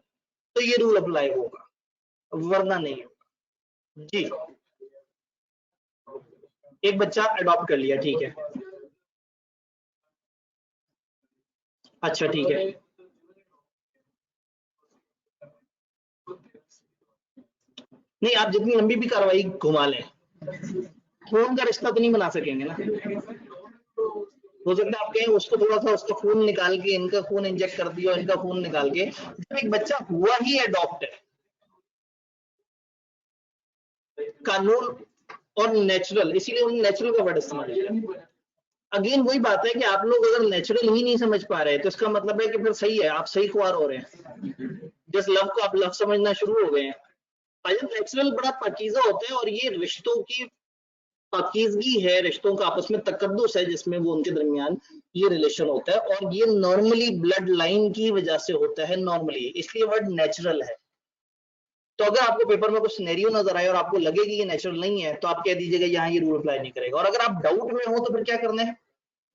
तो ये रूल अप्लाई होगा, वरना नहीं होगा जी। एक बच्चा अडॉप्ट कर लिया, ठीक है, अच्छा ठीक है, नहीं आप जितनी लंबी भी कार्रवाई घुमा लें, खून का रिश्ता तो नहीं बना सकेंगे ना। हो सकता है आप कहें उसको थोड़ा सा उसका खून निकाल के इनका खून इंजेक्ट कर दिया, इनका खून निकाल के, जब एक बच्चा हुआ ही अडॉप्ट है, कानून और नेचुरल, इसीलिए उन्होंने नेचुरल का वर्ड इस्तेमाल किया। अगेन वही बात है कि आप लोग अगर नेचुरल ही नहीं समझ पा रहे तो इसका मतलब है कि फिर सही है, आप सही ख्वार हो रहे हैं, जिस लव को आप लव समझना शुरू हो गए हैं। नेचुरल बड़ा पाकीज़ा होता है और ये रिश्तों की पाकीज़गी है, रिश्तों का आपस में तकद्दुस है जिसमें वो उनके दरमियान ये रिलेशन होता है, और ये नॉर्मली ब्लड लाइन की वजह से होता है, नॉर्मली, इसलिए वर्ड नेचुरल है। तो अगर आपको पेपर में कुछ सिनेरियो नजर आए और आपको लगे कि ये नेचुरल नहीं है तो आप कह दीजिएगा यहाँ ये रूल अप्लाई नहीं करेगा। और अगर आप डाउट में हो तो फिर क्या करना है,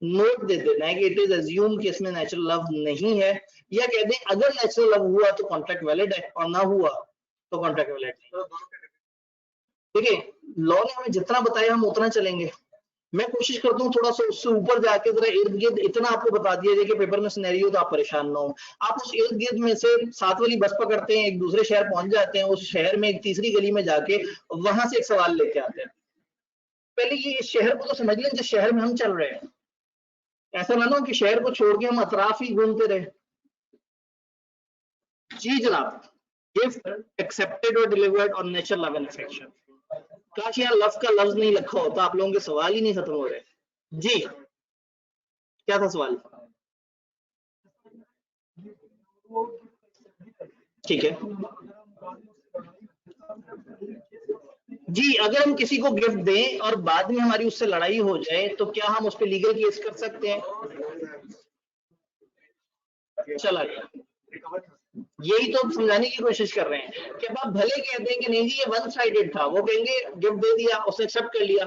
नोट दे देना है कि इट इज अज्यूम कि इसमें नेचुरल लव नहीं है, या कह दें अगर नेचुरल लव हुआ तो कॉन्ट्रैक्ट वैलिड है और ना हुआ तो कॉन्ट्रैक्ट वैलिड नहीं। देखिए, लॉ ने हमें जितना बताया हम उतना चलेंगे। मैं कोशिश करता हूँ थोड़ा सा उससे ऊपर जाके जरा इर्द गिर्द इतना आपको बता दिया जाए कि पेपर में सिनेरियो तो आप परेशान ना हो। आप उस इर्द गिर्द में से 7 वाली बस पकड़ते हैं, एक दूसरे शहर पहुंच जाते हैं, उस शहर में एक तीसरी गली में जाके वहां से एक सवाल लेके आते हैं। पहले ये शहर को तो समझ लें जिस शहर में हम चल रहे हैं, ऐसा ना हो कि शहर को छोड़ के हम अतराफ ही घूमते रहे जी। जनाब, गिफ्ट एक्सेप्टेड और डिलीवर्ड और नेचुरल लव एंड अफेक्शन, काश यहाँ लव का लफ्ज नहीं लिखा होता, आप लोगों के सवाल ही नहीं खत्म हो रहे जी। क्या था सवाल? ठीक है जी, अगर हम किसी को गिफ्ट दें और बाद में हमारी उससे लड़ाई हो जाए तो क्या हम उस पर लीगल केस कर सकते हैं? चला गया यही तो समझाने की कोशिश कर रहे हैं कि अब आप भले कहते हैं कि नहीं जी ये वन साइडेड था, वो कहेंगे गिफ्ट दे दिया, उसने एक्सेप्ट कर लिया,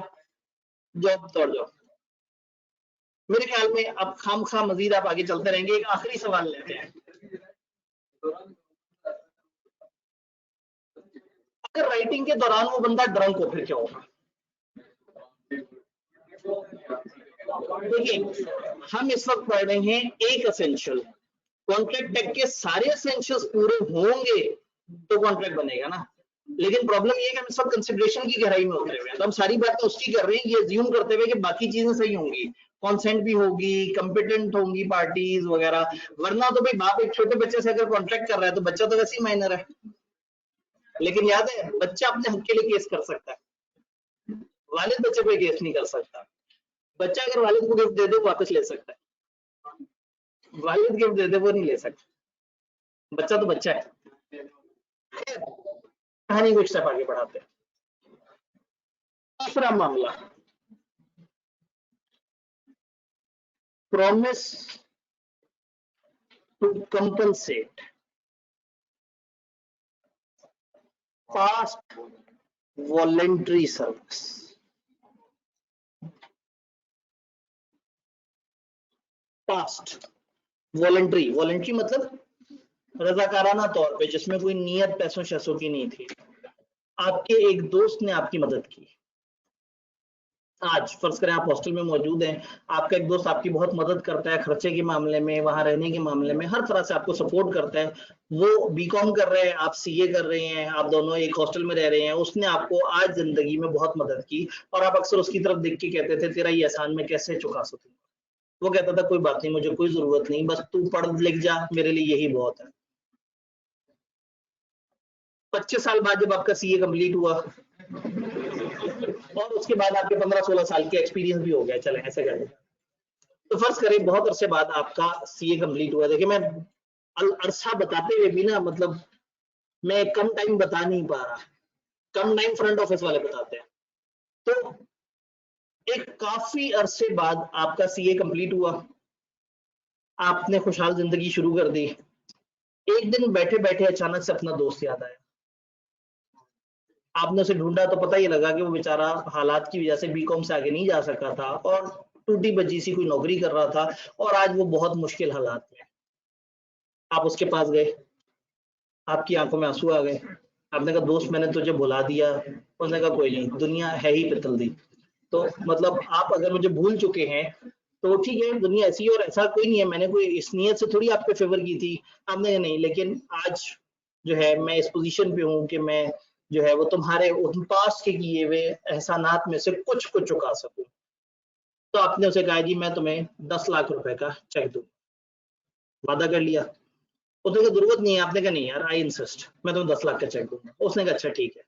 जॉब तोड़ जाओ। मेरे ख्याल में अब खामखा मजीद आप आगे चलते रहेंगे। एक आखिरी सवाल लेते हैं, अगर राइटिंग के दौरान वो बंदा ड्रंक हो फिर क्या होगा? देखिए हम इस वक्त पढ़ रहे हैं एक एसेंशियल, कॉन्ट्रैक्ट टेक के सारे एसेंशियल्स पूरे होंगे तो कॉन्ट्रैक्ट बनेगा ना। लेकिन प्रॉब्लम ये है कि हम इस वक्त कंसिडरेशन की गहराई में उतरे हुए हैं, तो हम सारी बातें उसकी कर रहे हैं ये अज्यूम करते हुए कि बाकी चीजें सही होंगी, कॉन्सेंट भी होगी, कंपिटेंट होंगी पार्टीज वगैरह। वरना तो भाई बाप एक छोटे बच्चे से अगर कॉन्ट्रैक्ट कर रहा है तो बच्चा तो वैसे ही माइनर है। लेकिन याद है बच्चा अपने हक के लिए केस कर सकता है, वालिद बच्चे पे केस नहीं कर सकता। बच्चा अगर वालिद को गिफ्ट दे दे वापस ले सकता है, वालिद गिफ्ट दे दे वो नहीं ले सकता। बच्चा तो बच्चा है। कहानी को एक स्टेप आगे बढ़ाते हैं। दूसरा मामला, promise to compensate past voluntary service. Past voluntary, voluntary मतलब रजाकाराना तौर पे, जिसमें कोई नियत पैसों शैसों की नहीं थी। आपके एक दोस्त ने आपकी मदद की, आज फर्ज करें आप हॉस्टल में मौजूद हैं, आपका एक दोस्त आपकी बहुत मदद करता है खर्चे के मामले में, वहां रहने के मामले में, हर तरह से आपको सपोर्ट करता है। वो बीकॉम कर रहे हैं, आप सीए कर रहे हैं, आप दोनों एक हॉस्टल में रह रहे हैं, उसने आपको आज जिंदगी में बहुत मदद की और आप अक्सर उसकी तरफ देख के कहते थे तेरा ये एहसान मैं कैसे चुका सकूं। वो कहता था कोई बात नहीं, मुझे कोई जरूरत नहीं, बस तू पढ़ लिख जा, मेरे लिए यही बहुत है। 25 साल बाद जब आपका सीए कंप्लीट हुआ और उसके बाद आपके 15-16 साल के एक्सपीरियंस भी हो गया, चले ऐसे करें तो फर्ज करें बहुत अरसे बाद आपका सीए कंप्लीट हुआ। देखिए मैं अरसा बताते हुए भी ना, मतलब मैं कम टाइम बता नहीं पा रहा, कम टाइम फ्रंट ऑफिस वाले बताते हैं। तो एक काफी अरसे बाद आपका सीए कंप्लीट हुआ, आपने खुशहाल जिंदगी शुरू कर दी। एक दिन बैठे बैठे अचानक से अपना दोस्त याद आया, आपने उसे ढूंढा तो पता ही लगा कि वो बेचारा हालात की वजह से बीकॉम से आगे नहीं जा सका था और टूटी बची सी कोई नौकरी कर रहा था और आज वो बहुत मुश्किल हालात में। आप उसके पास गए, आपकी आंखों में आंसू आ गए, आपने कहा दोस्त मैंने तुझे भुला दिया। उसने कहा कोई नहीं, दुनिया है ही पितल दी, तो मतलब आप अगर मुझे भूल चुके हैं तो ठीक है, दुनिया ऐसी है और ऐसा कोई नहीं है, मैंने कोई इस नियत से थोड़ी आपके फेवर की थी। आपने कहा नहीं, लेकिन आज जो है मैं इस पोजीशन पे हूँ कि मैं जो है वो तुम्हारे उन पास्ट के किए हुए एहसानात में से कुछ को चुका सकूं। तो आपने उसे कहा जी मैं तुम्हें 10 लाख रुपए का चेक दूं, वादा कर लिया। उसने कहा जरूरत नहीं है, आपने कहा नहीं यार आई इंसिस्ट, मैं तुम्हें 10 लाख का चेक दूंगा। उसने कहा अच्छा ठीक है।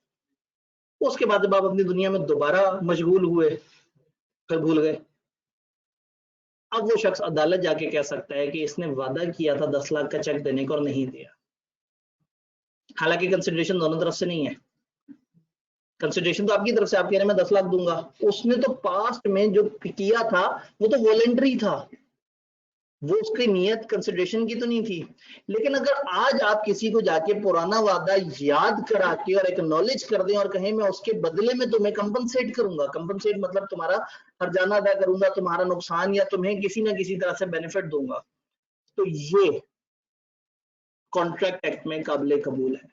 उसके बाद जब आप अपनी दुनिया में दोबारा मशगूल हुए फिर भूल गए। अब वो शख्स अदालत जाके कह सकता है कि इसने वादा किया था 10 लाख का चेक देने का और नहीं दिया, हालांकि कंसिडरेशन दोनों तरफ से नहीं है। कंसिडरेशन तो आपकी तरफ से, आप कह रहे हैं मैं 10 लाख दूंगा, उसने तो पास्ट में जो किया था वो तो वॉलेंटरी था, वो उसकी नियत कंसिडरेशन की तो नहीं थी। लेकिन अगर आज आप किसी को जाके पुराना वादा याद करा के और एक्नॉलेज कर दें और कहें मैं उसके बदले में तुम्हें कंपनसेट करूंगा, कंपनसेट मतलब तुम्हारा हर्जाना अदा करूंगा, तुम्हारा नुकसान या तुम्हें किसी ना किसी तरह से बेनिफिट दूंगा, तो ये कॉन्ट्रैक्ट एक्ट में काबिल कबूल है।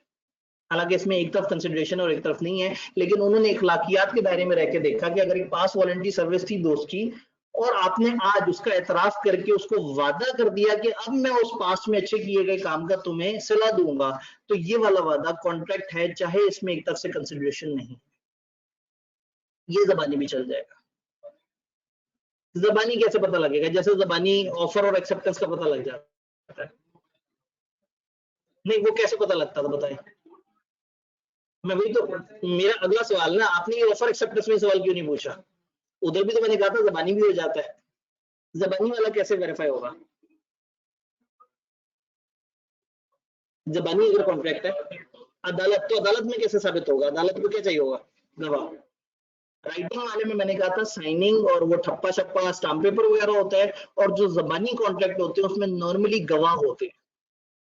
हालांकि इसमें एक तरफ कंसिडरेशन और एक तरफ नहीं है, लेकिन उन्होंने इखलाकियात के दायरे में रह के देखा कि अगर एक पास वॉलंटरी सर्विस थी दोस्त की और आपने आज उसका एतराफ करके उसको वादा कर दिया कि अब मैं उस पास्ट में अच्छे किए गए काम का तुम्हें सिला दूंगा, तो ये वाला वादा कॉन्ट्रैक्ट है, चाहे इसमें एक तरफ से कंसिडरेशन नहीं। ये जबानी भी चल जाएगा। जबानी कैसे पता लगेगा? जैसे जबानी ऑफर और एक्सेप्टेंस का पता लग जाता है। नहीं वो कैसे पता लगता था बताएं? मैं वही तो, मेरा अगला सवाल ना, आपने ये ऑफर एक्सेप्टेंस में सवाल क्यों नहीं पूछा? उधर भी तो मैंने कहा था जबानी भी हो जाता है, जबानी वाला कैसे वेरीफाई होगा? जबानी अगर कॉन्ट्रैक्ट है, अदालत तो अदालत में कैसे साबित होगा? अदालत को क्या चाहिए होगा? गवाह। राइटिंग वाले में मैंने कहा था साइनिंग और वो ठप्पा शप्पा स्टाम्प पेपर वगैरह होता है, और जो जबानी कॉन्ट्रैक्ट होते हैं उसमें नॉर्मली गवाह होते हैं।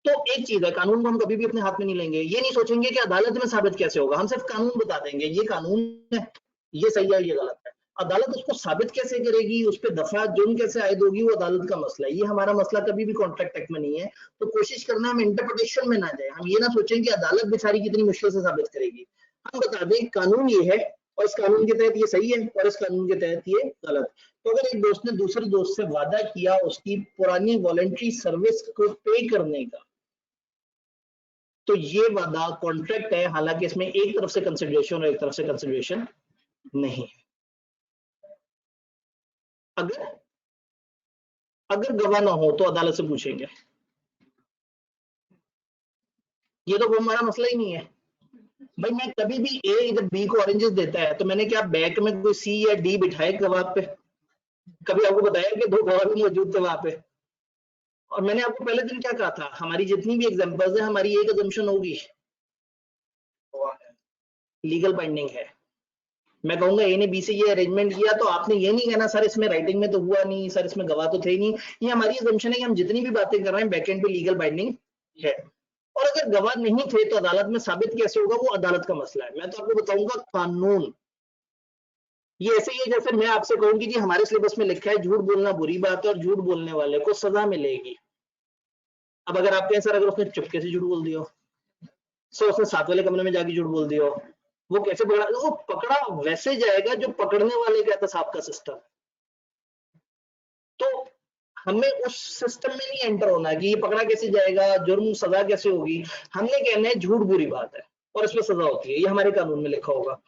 तो एक चीज है, कानून को हम कभी भी अपने हाथ में नहीं लेंगे, ये नहीं सोचेंगे कि अदालत में साबित कैसे होगा, हम सिर्फ कानून बता देंगे ये कानून है, ये सही है, ये गलत है। अदालत उसको साबित कैसे करेगी, उस पर दफा जुर्म कैसे आयद होगी, वो अदालत का मसला है, ये हमारा मसला कभी भी कॉन्ट्रैक्ट एक्ट में नहीं है। तो कोशिश करना हम इंटरप्रिटेशन में ना जाए, हम ये ना सोचें कि अदालत बेचारी कितनी मुश्किल से साबित करेगी, हम बता दें कानून ये है और इस कानून के तहत ये सही है और इस कानून के तहत ये गलत। तो अगर एक दोस्त ने दूसरे दोस्त से वादा किया उसकी पुरानी वॉलंटरी सर्विस को पे करने का, तो ये वादा कॉन्ट्रैक्ट है, हालांकि इसमें एक तरफ से कंसिडरेशन और एक तरफ से कंसिडरेशन नहीं है। अगर गवाह ना हो तो अदालत से पूछेंगे, ये तो हमारा मसला ही नहीं है भाई। मैं कभी भी ए जब बी को ऑरेंजेस देता है तो मैंने क्या बैक में कोई सी या डी बिठाए गवाह पे? कभी आपको बताया कि दो गवाह भी मौजूद थे वहां पे? और मैंने आपको पहले दिन क्या कहा था, हमारी जितनी भी एग्जांपल्स है हमारी एक अजम्पशन होगी, लीगल बाइंडिंग है। मैं कहूंगा ए ने बी से ये अरेंजमेंट किया तो आपने ये नहीं कहना सर इसमें राइटिंग में तो हुआ नहीं, सर इसमें गवाह तो थे ही नहीं। ये हमारी अजम्पशन है कि हम जितनी भी बातें कर रहे हैं बैकएंड पे लीगल बाइंडिंग है। और अगर गवाह नहीं थे तो अदालत में साबित कैसे होगा, वो अदालत का मसला है। मैं तो आपको बताऊंगा कानून ये ऐसे ही है जैसे मैं आपसे कहूंगी जी हमारे सिलेबस में लिखा है झूठ बोलना बुरी बात है और झूठ बोलने वाले को सजा मिलेगी। अब अगर आप कहें सर अगर उसने चुपके से झूठ बोल दिया, सो उसने साथ वाले कमरे में जाके झूठ बोल दिया, वो कैसे पकड़ा? वो पकड़ा वैसे जाएगा जो पकड़ने वाले का एहतसाब का सिस्टम है। तो हमें उस सिस्टम में नहीं एंटर होना कि ये पकड़ा कैसे जाएगा, जुर्म सजा कैसे होगी। हमने कहना है झूठ बुरी बात है और इसमें सजा होती है, ये हमारे कानून में लिखा होगा।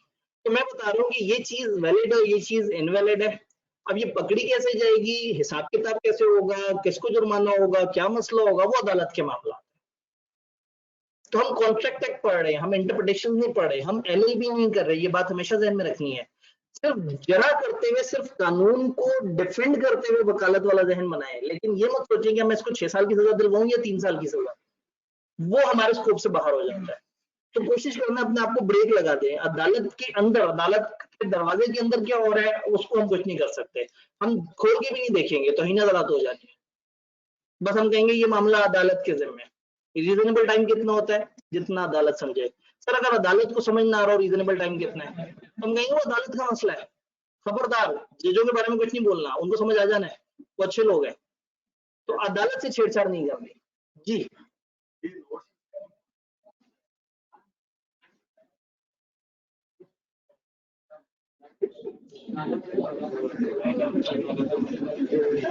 तो मैं बता रहा हूँ कि ये चीज वैलिड है, ये चीज इनवैलिड है। अब ये पकड़ी कैसे जाएगी, हिसाब किताब कैसे होगा, किसको जुर्माना होगा, क्या मसला होगा, वो अदालत के मामला। तो हम कॉन्ट्रैक्ट एक्ट पढ़ रहे हैं, हम इंटरप्रिटेशन नहीं पढ़ रहे, हम एलएलबी नहीं कर रहे। ये बात हमेशा ध्यान में रखनी है। सिर्फ जरा करते हुए, सिर्फ कानून को डिफेंड करते हुए वकालत वाला जहन बनाए, लेकिन ये मत सोचें कि मैं इसको 6 साल की सजा दिलवाऊं या 3 साल की सजा, वो हमारे स्कोप से बाहर हो जाता है। तो कोशिश करना अपने आप को ब्रेक लगा दें। अदालत के अंदर, अदालत के दरवाजे के अंदर क्या हो रहा है उसको हम कुछ नहीं कर सकते, हम खोल के भी नहीं देखेंगे तो हिना अदालत हो जाती है। बस हम कहेंगे ये मामला अदालत के जिम्मे। रीजनेबल टाइम कितना होता है, जितना अदालत समझे। सर अगर अदालत को समझ ना आ रहा हो रीजनेबल टाइम कितना है, तो हम कहेंगे वो अदालत का मसला है, खबरदार जजों के बारे में कुछ नहीं बोलना, उनको समझ आ जाना है, वो अच्छे लोग हैं। तो अदालत से छेड़छाड़ नहीं करनी जी।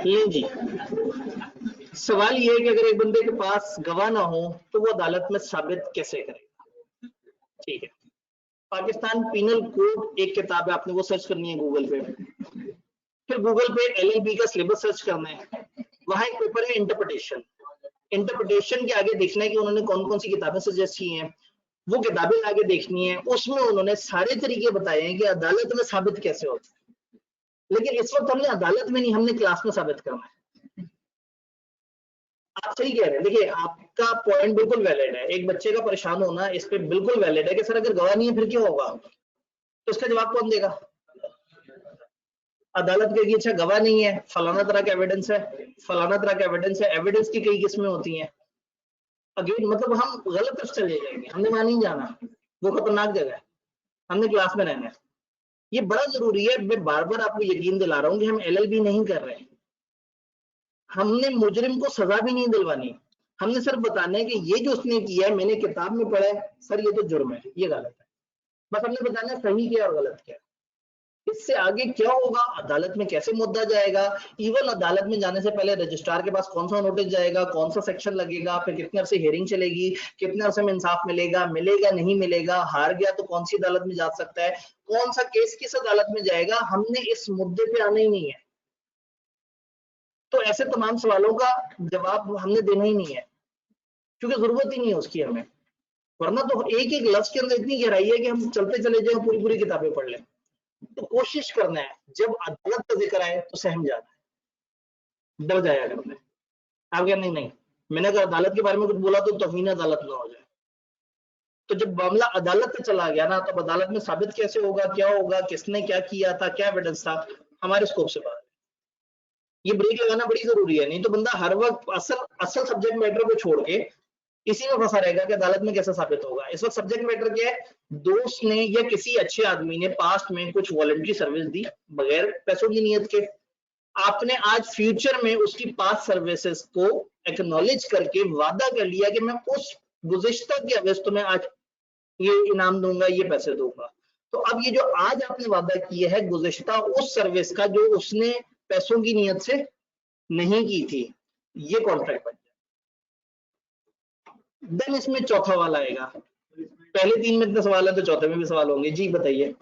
नहीं जी, सवाल ये है कि अगर एक बंदे के पास गवाह ना हो तो वो अदालत में साबित कैसे करेगा? ठीक है, पाकिस्तान पीनल कोड एक किताब है, आपने वो सर्च करनी है गूगल पे, फिर गूगल पे एलएलबी का सिलेबस सर्च करना है, वहां एक पेपर है इंटरप्रिटेशन। इंटरप्रिटेशन के आगे देखना है कि उन्होंने कौन कौन सी किताबें सजेस्ट की हैं, वो किताबें आगे देखनी है, उसमें उन्होंने सारे तरीके बताए हैं कि अदालत में साबित कैसे होता है। लेकिन इस वक्त हमने अदालत में नहीं, हमने क्लास में साबित करना है। आप सही कह रहे हैं, देखिए आपका पॉइंट बिल्कुल वैलिड है, एक बच्चे का परेशान होना इस पे बिल्कुल वैलिड है कि सर अगर गवाह नहीं है फिर क्या होगा, तो इसका जवाब कौन देगा? अदालत कहेगी अच्छा गवाह नहीं है, फलाना तरह का एविडेंस है, फलाना तरह का एविडेंस है। एविडेंस की कई किस्में होती हैं। अगेन मतलब हम गलत तरफ चले जाएंगे, हमने वहां नहीं जाना, वो खतरनाक जगह है, हमने क्लास में रहना है। ये बड़ा जरूरी है, मैं बार बार आपको यकीन दिला रहा हूँ कि हम एलएलबी नहीं कर रहे हैं, हमने मुजरिम को सजा भी नहीं दिलवानी, हमने सिर्फ बताना है कि ये जो उसने किया है मैंने किताब में पढ़ा है, सर ये तो जुर्म है, ये गलत है। बस हमने बताना है सही क्या और गलत क्या। इससे आगे क्या होगा, अदालत में कैसे मुद्दा जाएगा, इवन अदालत में जाने से पहले रजिस्ट्रार के पास कौन सा नोटिस जाएगा, कौन सा सेक्शन लगेगा, फिर कितने अरसे हियरिंग चलेगी, कितने अरसे में इंसाफ मिलेगा, मिलेगा नहीं मिलेगा, हार गया तो कौन सी अदालत में जा सकता है, कौन सा केस किस अदालत में जाएगा, हमने इस मुद्दे पे आना ही नहीं है। तो ऐसे तमाम सवालों का जवाब हमने देना ही नहीं है, क्योंकि जरूरत ही नहीं है उसकी हमें। वरना तो एक एक लफ्ज के अंदर इतनी गहराई है कि हम चलते चले जाए पूरी पूरी किताबें पढ़ लें। तो कोशिश करना है जब अदालत का जिक्र आए तो सहम जाना है, डर जाया करना है। आप क्या नहीं नहीं मैंने अगर अदालत के बारे में कुछ बोला तो तौहीन अदालत ना हो जाए। तो जब मामला अदालत पे चला गया ना, तो अदालत में साबित कैसे होगा, क्या होगा, किसने क्या किया था, क्या एविडेंस था, हमारे स्कोप से बाहर। ये ब्रेक लगाना बड़ी जरूरी है, नहीं तो बंदा हर वक्त असल सब्जेक्ट मैटर को छोड़ के इसी में फंसा रहेगा कि अदालत में कैसे साबित होगा। इस वक्त सब्जेक्ट मैटर क्या है, दोस्त ने या किसी अच्छे आदमी ने पास्ट में कुछ वॉलंटरी सर्विस दी बगैर पैसों की नीयत के, आपने आज फ्यूचर में उसकी पास्ट सर्विसेज को एक्नॉलेज करके वादा कर लिया कि मैं उस गुज़िश्ता के अवैध तुम्हें आज ये इनाम दूंगा, ये पैसे दूंगा। तो अब ये जो आज आपने वादा किया है गुज़िश्ता उस सर्विस का जो उसने पैसों की नीयत से नहीं की थी, ये कॉन्ट्रैक्ट बन जाए। देन इसमें चौथा वाला आएगा। पहले 3 में इतने सवाल है तो चौथे में भी सवाल होंगे। जी बताइए।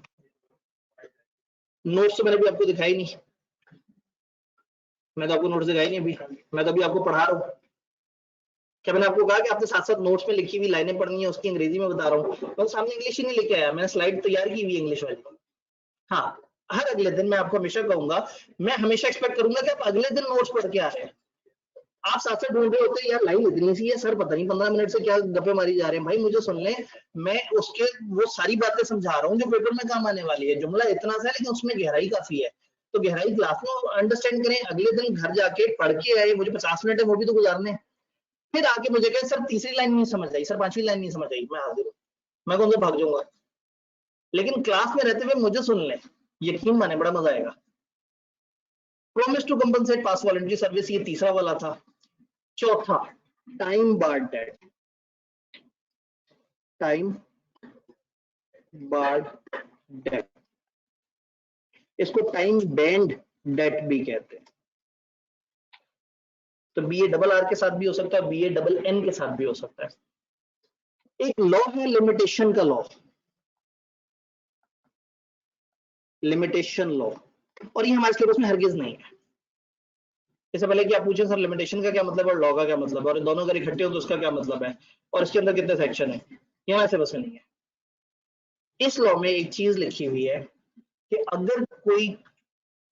नोट्स तो मैंने भी आपको दिखाई नहीं, मैं तो आपको नोट्स दिखाई नहीं अभी, मैं तो अभी आपको पढ़ा रहा हूँ। क्या मैंने आपको कहा कि आपके साथ साथ नोट्स में लिखी हुई लाइनें पढ़नी है, उसकी अंग्रेजी में बता रहा हूँ। तो सामने इंग्लिश ही नहीं लेके आया, मैंने स्लाइड तैयार की हुई इंग्लिश वाली। हाँ, हर अगले दिन मैं आपको हमेशा कहूंगा, मैं हमेशा एक्सपेक्ट करूंगा कि आप अगले दिन नोट्स पढ़ के आ रहे हैं। आप साथ साथ ढूंढ रहे होते हैं यार लाइन इतनी सी है सर, पता नहीं 15 मिनट से क्या गप्पे मारी जा रहे हैं। भाई मुझे सुन ले, मैं उसके वो सारी बातें समझा रहा हूँ जो पेपर में काम आने वाली है। जुमला इतना सा है लेकिन उसमें गहराई काफी है, तो गहराई क्लास में अंडरस्टैंड करें, अगले दिन घर जाके पढ़ के आए। मुझे 50 मिनट है वो भी तो गुजारने, फिर आके मुझे कहे सर तीसरी लाइन नहीं समझ आई, सर 5वीं लाइन नहीं समझ आई, मैं हाजिर हूँ, मैं कौन सा भाग जाऊंगा। लेकिन क्लास में रहते हुए मुझे सुन ले, यकीन माने बड़ा मजा आएगा। Promise to compensate past voluntary service, ये तीसरा वाला था। चौथा time barred debt, time barred debt, इसको टाइम बैंड डेट भी कहते हैं। तो BA डबल आर के साथ भी हो सकता है, BA डबल N के साथ भी हो सकता है। एक लॉ है लिमिटेशन का लॉ, लिमिटेशन लॉ, और ये हमारे सिलेबस में हरगिज नहीं है। इससे पहले कि आप पूछें सर लिमिटेशन का क्या मतलब है और लॉ का क्या मतलब है, और दोनों अगर इकट्ठे हो तो उसका क्या मतलब है, और इसके अंदर कितने सेक्शन है, ये हमारे सिलेबस में नहीं है। इस लॉ में एक चीज लिखी हुई है कि अगर कोई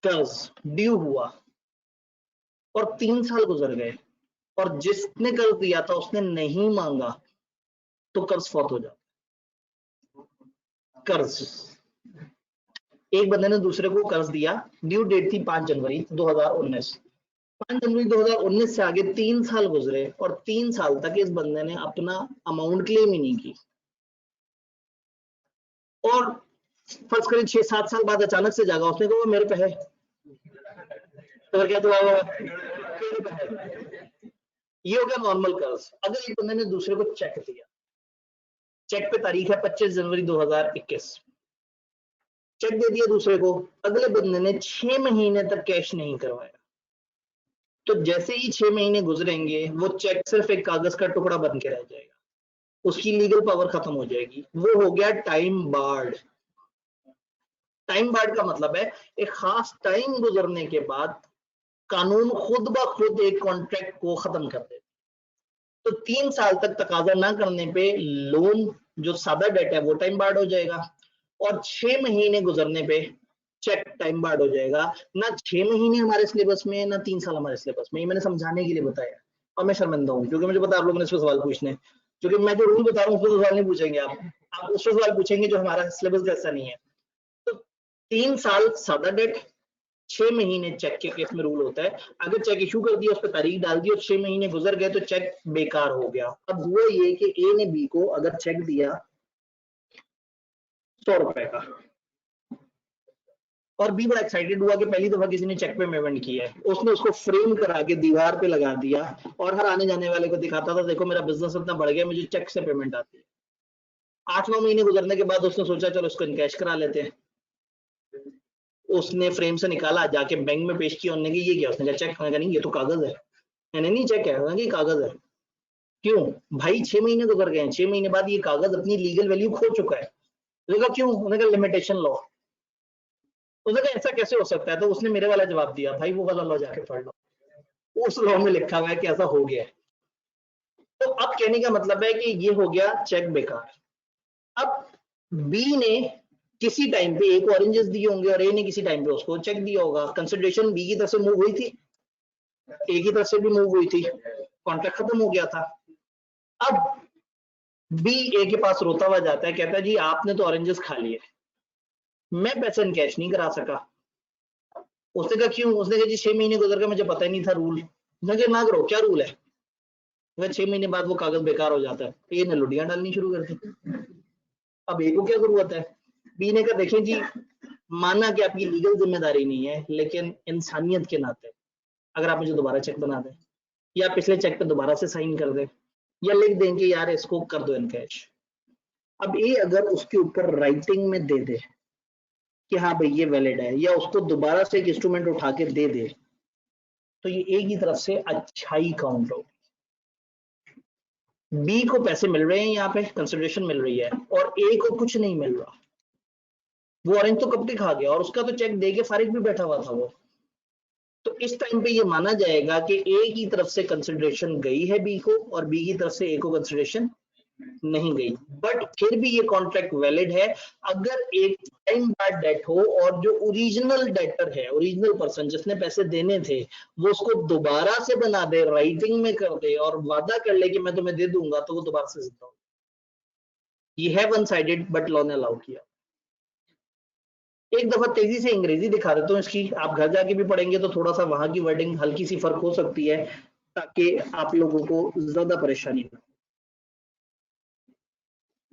कर्ज ड्यू हुआ और 3 साल गुजर गए और जिसने कर्ज दिया था उसने नहीं मांगा, तो कर्ज फौत हो जाता। कर्ज, एक बंदे ने दूसरे को कर्ज दिया, ड्यू डेट थी 5 जनवरी 2019, 5 जनवरी 2019 से आगे 3 साल गुजरे और 3 साल तक इस बंदे ने अपना अमाउंट क्लेम ही नहीं की, और फर्ज करें 6-7 साल बाद अचानक से जागा, उसने कहा मेरे पे है, तो क्या दुआ होगा, मेरे पे है। ये हो गया नॉर्मल कर्ज। अगर एक बंदे ने दूसरे को चेक दिया, चेक पे तारीख है 25 जनवरी 2021, चेक दे दिया दूसरे को, अगले बंदे ने 6 महीने तक कैश नहीं करवाया, तो जैसे ही 6 महीने गुजरेंगे वो चेक सिर्फ एक कागज का टुकड़ा बन के रह जाएगा, उसकी लीगल पावर खत्म हो जाएगी। वो हो गया टाइम बार्ड। टाइम बार्ड का मतलब है एक खास टाइम गुजरने के बाद कानून खुद ब खुद एक कॉन्ट्रैक्ट को खत्म कर देता। तो 3 साल तक तकाजा ना करने पे लोन जो सादा डेट है वो टाइम बार्ड हो जाएगा, और 6 महीने गुजरने पे चेक टाइम बार्ड हो जाएगा। ना 6 महीने हमारे सिलेबस में, ना 3 साल हमारे सिलेबस में, ये मैंने समझाने के लिए बताया, और मैं शर्मिंदा हूँ क्योंकि मुझे पता है आप लोगों ने इस पर सवाल पूछने, क्योंकि मैं जो रूल बता रहा हूँ उस पर सवाल नहीं पूछेंगे आप उस पर सवाल पूछेंगे जो हमारा सिलेबस जैसा नहीं है। तो 3 साल सादा डेट, 6 महीने चेक के केस में रूल होता है, अगर चेक इशू कर दिया, उस पर तारीख डाल दी और 6 महीने गुजर गए तो चेक बेकार हो गया। अब हुआ ये कि ए ने बी को अगर चेक दिया 100 रुपए का, और बी बड़ा एक्साइटेड हुआ कि पहली दफा किसी ने चेक पे पेमेंट किया है, उसने उसको फ्रेम करा के दीवार पे लगा दिया और हर आने जाने वाले को दिखाता था देखो मेरा बिजनेस इतना बढ़ गया, मुझे चेक से पेमेंट आती है। 8-9 महीने गुजरने के बाद उसने सोचा चलो इसको इनकैश करा लेते हैं, उसने फ्रेम से निकाला, जाके बैंक में पेश किया, उन्होंने कहा ये क्या, उसने कहा चेक, नहीं ये तो कागज है, नहीं चेक है, उन्होंने कहा कागज है। क्यों भाई, 6 महीने गुजर गए हैं, 6 महीने बाद ये कागज अपनी लीगल वैल्यू खो चुका है। उन्होंने कहा क्यों, उन्होंने कहा लिमिटेशन लॉ। उसने कहा ऐसा कैसे हो सकता है, तो उसने मेरे वाला जवाब दिया, भाई वो वाला लॉ जाके पढ़ लो, उस लॉ में लिखा हुआ है कि ऐसा हो गया है। तो अब कहने का मतलब है कि ये हो गया चेक बेकार। अब बी ने किसी टाइम पे एक ऑरेंजेस दिए होंगे और ए ने किसी टाइम पे उसको चेक दिया होगा, कंसिडरेशन बी की तरफ से मूव हुई थी, ए की तरफ से भी मूव हुई थी, कॉन्ट्रैक्ट खत्म हो गया था। अब बी ए के पास रोता हुआ जाता है, कहता है जी आपने तो ऑरेंजेस खा लिए, मैं पैसे इनकैश नहीं करा सका। उसने कहा क्यों, उसने कहा जी 6 महीने गुजर गए, मुझे पता ही नहीं था रूल। उसने कहा ना करो, क्या रूल है, वह 6 महीने बाद वो कागज बेकार हो जाता है, तो ये ने लुडियां डालनी शुरू कर दी। अब ए को क्या जरूरत है, बी ने कहा देखें जी, माना कि आपकी लीगल जिम्मेदारी नहीं है, लेकिन इंसानियत के नाते अगर आप मुझे दोबारा चेक बना दें, या पिछले चेक पे दोबारा से साइन कर दें, या लिख दें कि यार इसको कर दो इनकैश। अब ये अगर उसके ऊपर राइटिंग में दे दे कि हाँ भाई ये वैलिड है, या उसको दोबारा से एक इंस्ट्रूमेंट उठा के दे दे, तो ये ए की तरफ से अच्छाई काउंट हो। बी को पैसे मिल रहे हैं, यहाँ पे कंसिडरेशन मिल रही है, और ए को कुछ नहीं मिल रहा। वो ऑरेंज तो कब के खा गया, और उसका तो चेक दे के फारिग भी बैठा हुआ था वो। तो इस टाइम पे ये माना जाएगा कि ए की तरफ से कंसिडरेशन गई है बी को, और बी की तरफ से ए को कंसिडरेशन नहीं गई। बट फिर भी ये कॉन्ट्रैक्ट वैलिड है अगर एक टाइम बाद डेट हो, और जो ओरिजिनल डेटर है, ओरिजिनल पर्सन जिसने पैसे देने थे, वो उसको दोबारा से बना दे, राइटिंग में कर दे, और वादा कर ले कि मैं तुम्हें दे दूंगा, तो वो दोबारा से जिंदा हो। ये है वन साइडेड, बट लॉ ने अलाउ किया। एक दफा तेजी से अंग्रेजी दिखा देता हूँ इसकी, आप घर जाके भी पढ़ेंगे तो थोड़ा सा वहां की वर्डिंग हल्की सी फर्क हो सकती है, ताकि आप लोगों को ज्यादा परेशानी ना।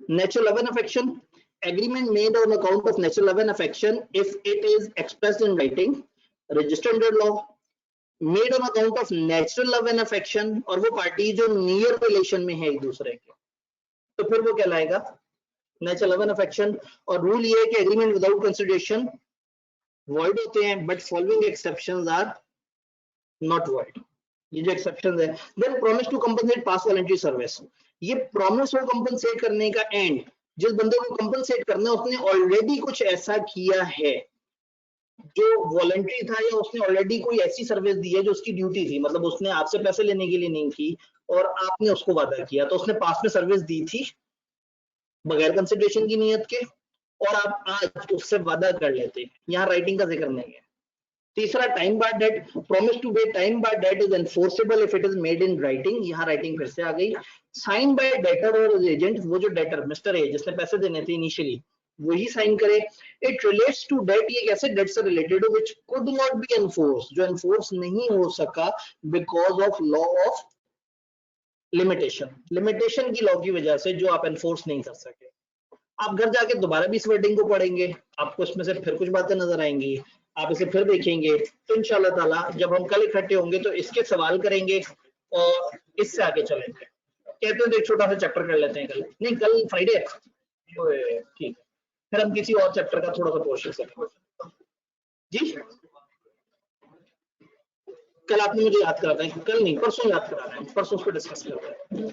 Natural love and affection, agreement made on account of natural love and affection if it is expressed in writing, registered under law, made on account of natural love and affection, और वो पार्टी जो near relation में है एक दूसरे के, तो फिर वो कहलाएगा नेचुरल लव एंड अफेक्शन। और रूल ये है कि एग्रीमेंट विदाउट कंसिडरेशन वॉइड होते हैं, but following exceptions are not void. ये जो एक्सेप्शंस है, then promise to compensate past voluntary service, ये प्रॉमिस हो कंपनसेट करने का, एंड जिस बंदे को कंपनसेट करना है उसने ऑलरेडी कुछ ऐसा किया है जो वॉलंटरी था, या उसने ऑलरेडी कोई ऐसी सर्विस दी है जो उसकी ड्यूटी थी, मतलब उसने आपसे पैसे लेने के लिए नहीं की और आपने उसको वादा किया, तो उसने पास में सर्विस दी थी बगैर कंसिडरेशन की नियत के, और आप आज उससे वादा कर लेते, यहाँ राइटिंग का जिक्र नहीं है। तीसरा time by date, promise to pay time by date is enforceable if it is made in writing, यहाँ राइटिंग फिर से आ गई। साइन बाय डेटर और एजेंट, वो जो डेटर मिस्टर ए जिसने पैसे देने थे इनिशियली, वही साइन करे। इट रिलेट्स टू डेट, ये कैसे डेट से रिलेटेड हो, which could not be enforce, जो एनफोर्स नहीं हो सका because of law of limitation, limitation की लॉ की वजह से, जो आप एनफोर्स नहीं कर सके। आप घर जाके दोबारा भी इस वर्डिंग को पढ़ेंगे, आपको इसमें से फिर कुछ बातें नजर आएंगी, आप इसे फिर देखेंगे, तो इंशाल्लाह ताला जब हम कल इकट्ठे होंगे तो इसके सवाल करेंगे और इससे आगे चलेंगे। कहते हैं तो एक छोटा सा चैप्टर कर लेते हैं कल, नहीं कल फ्राइडे है, ठीक है, फिर हम किसी और चैप्टर का थोड़ा सा पोर्शन करेंगे जी। कल आपने मुझे याद कराना है, कल नहीं परसों याद कराना है, परसों उस पर डिस्कस करते हैं।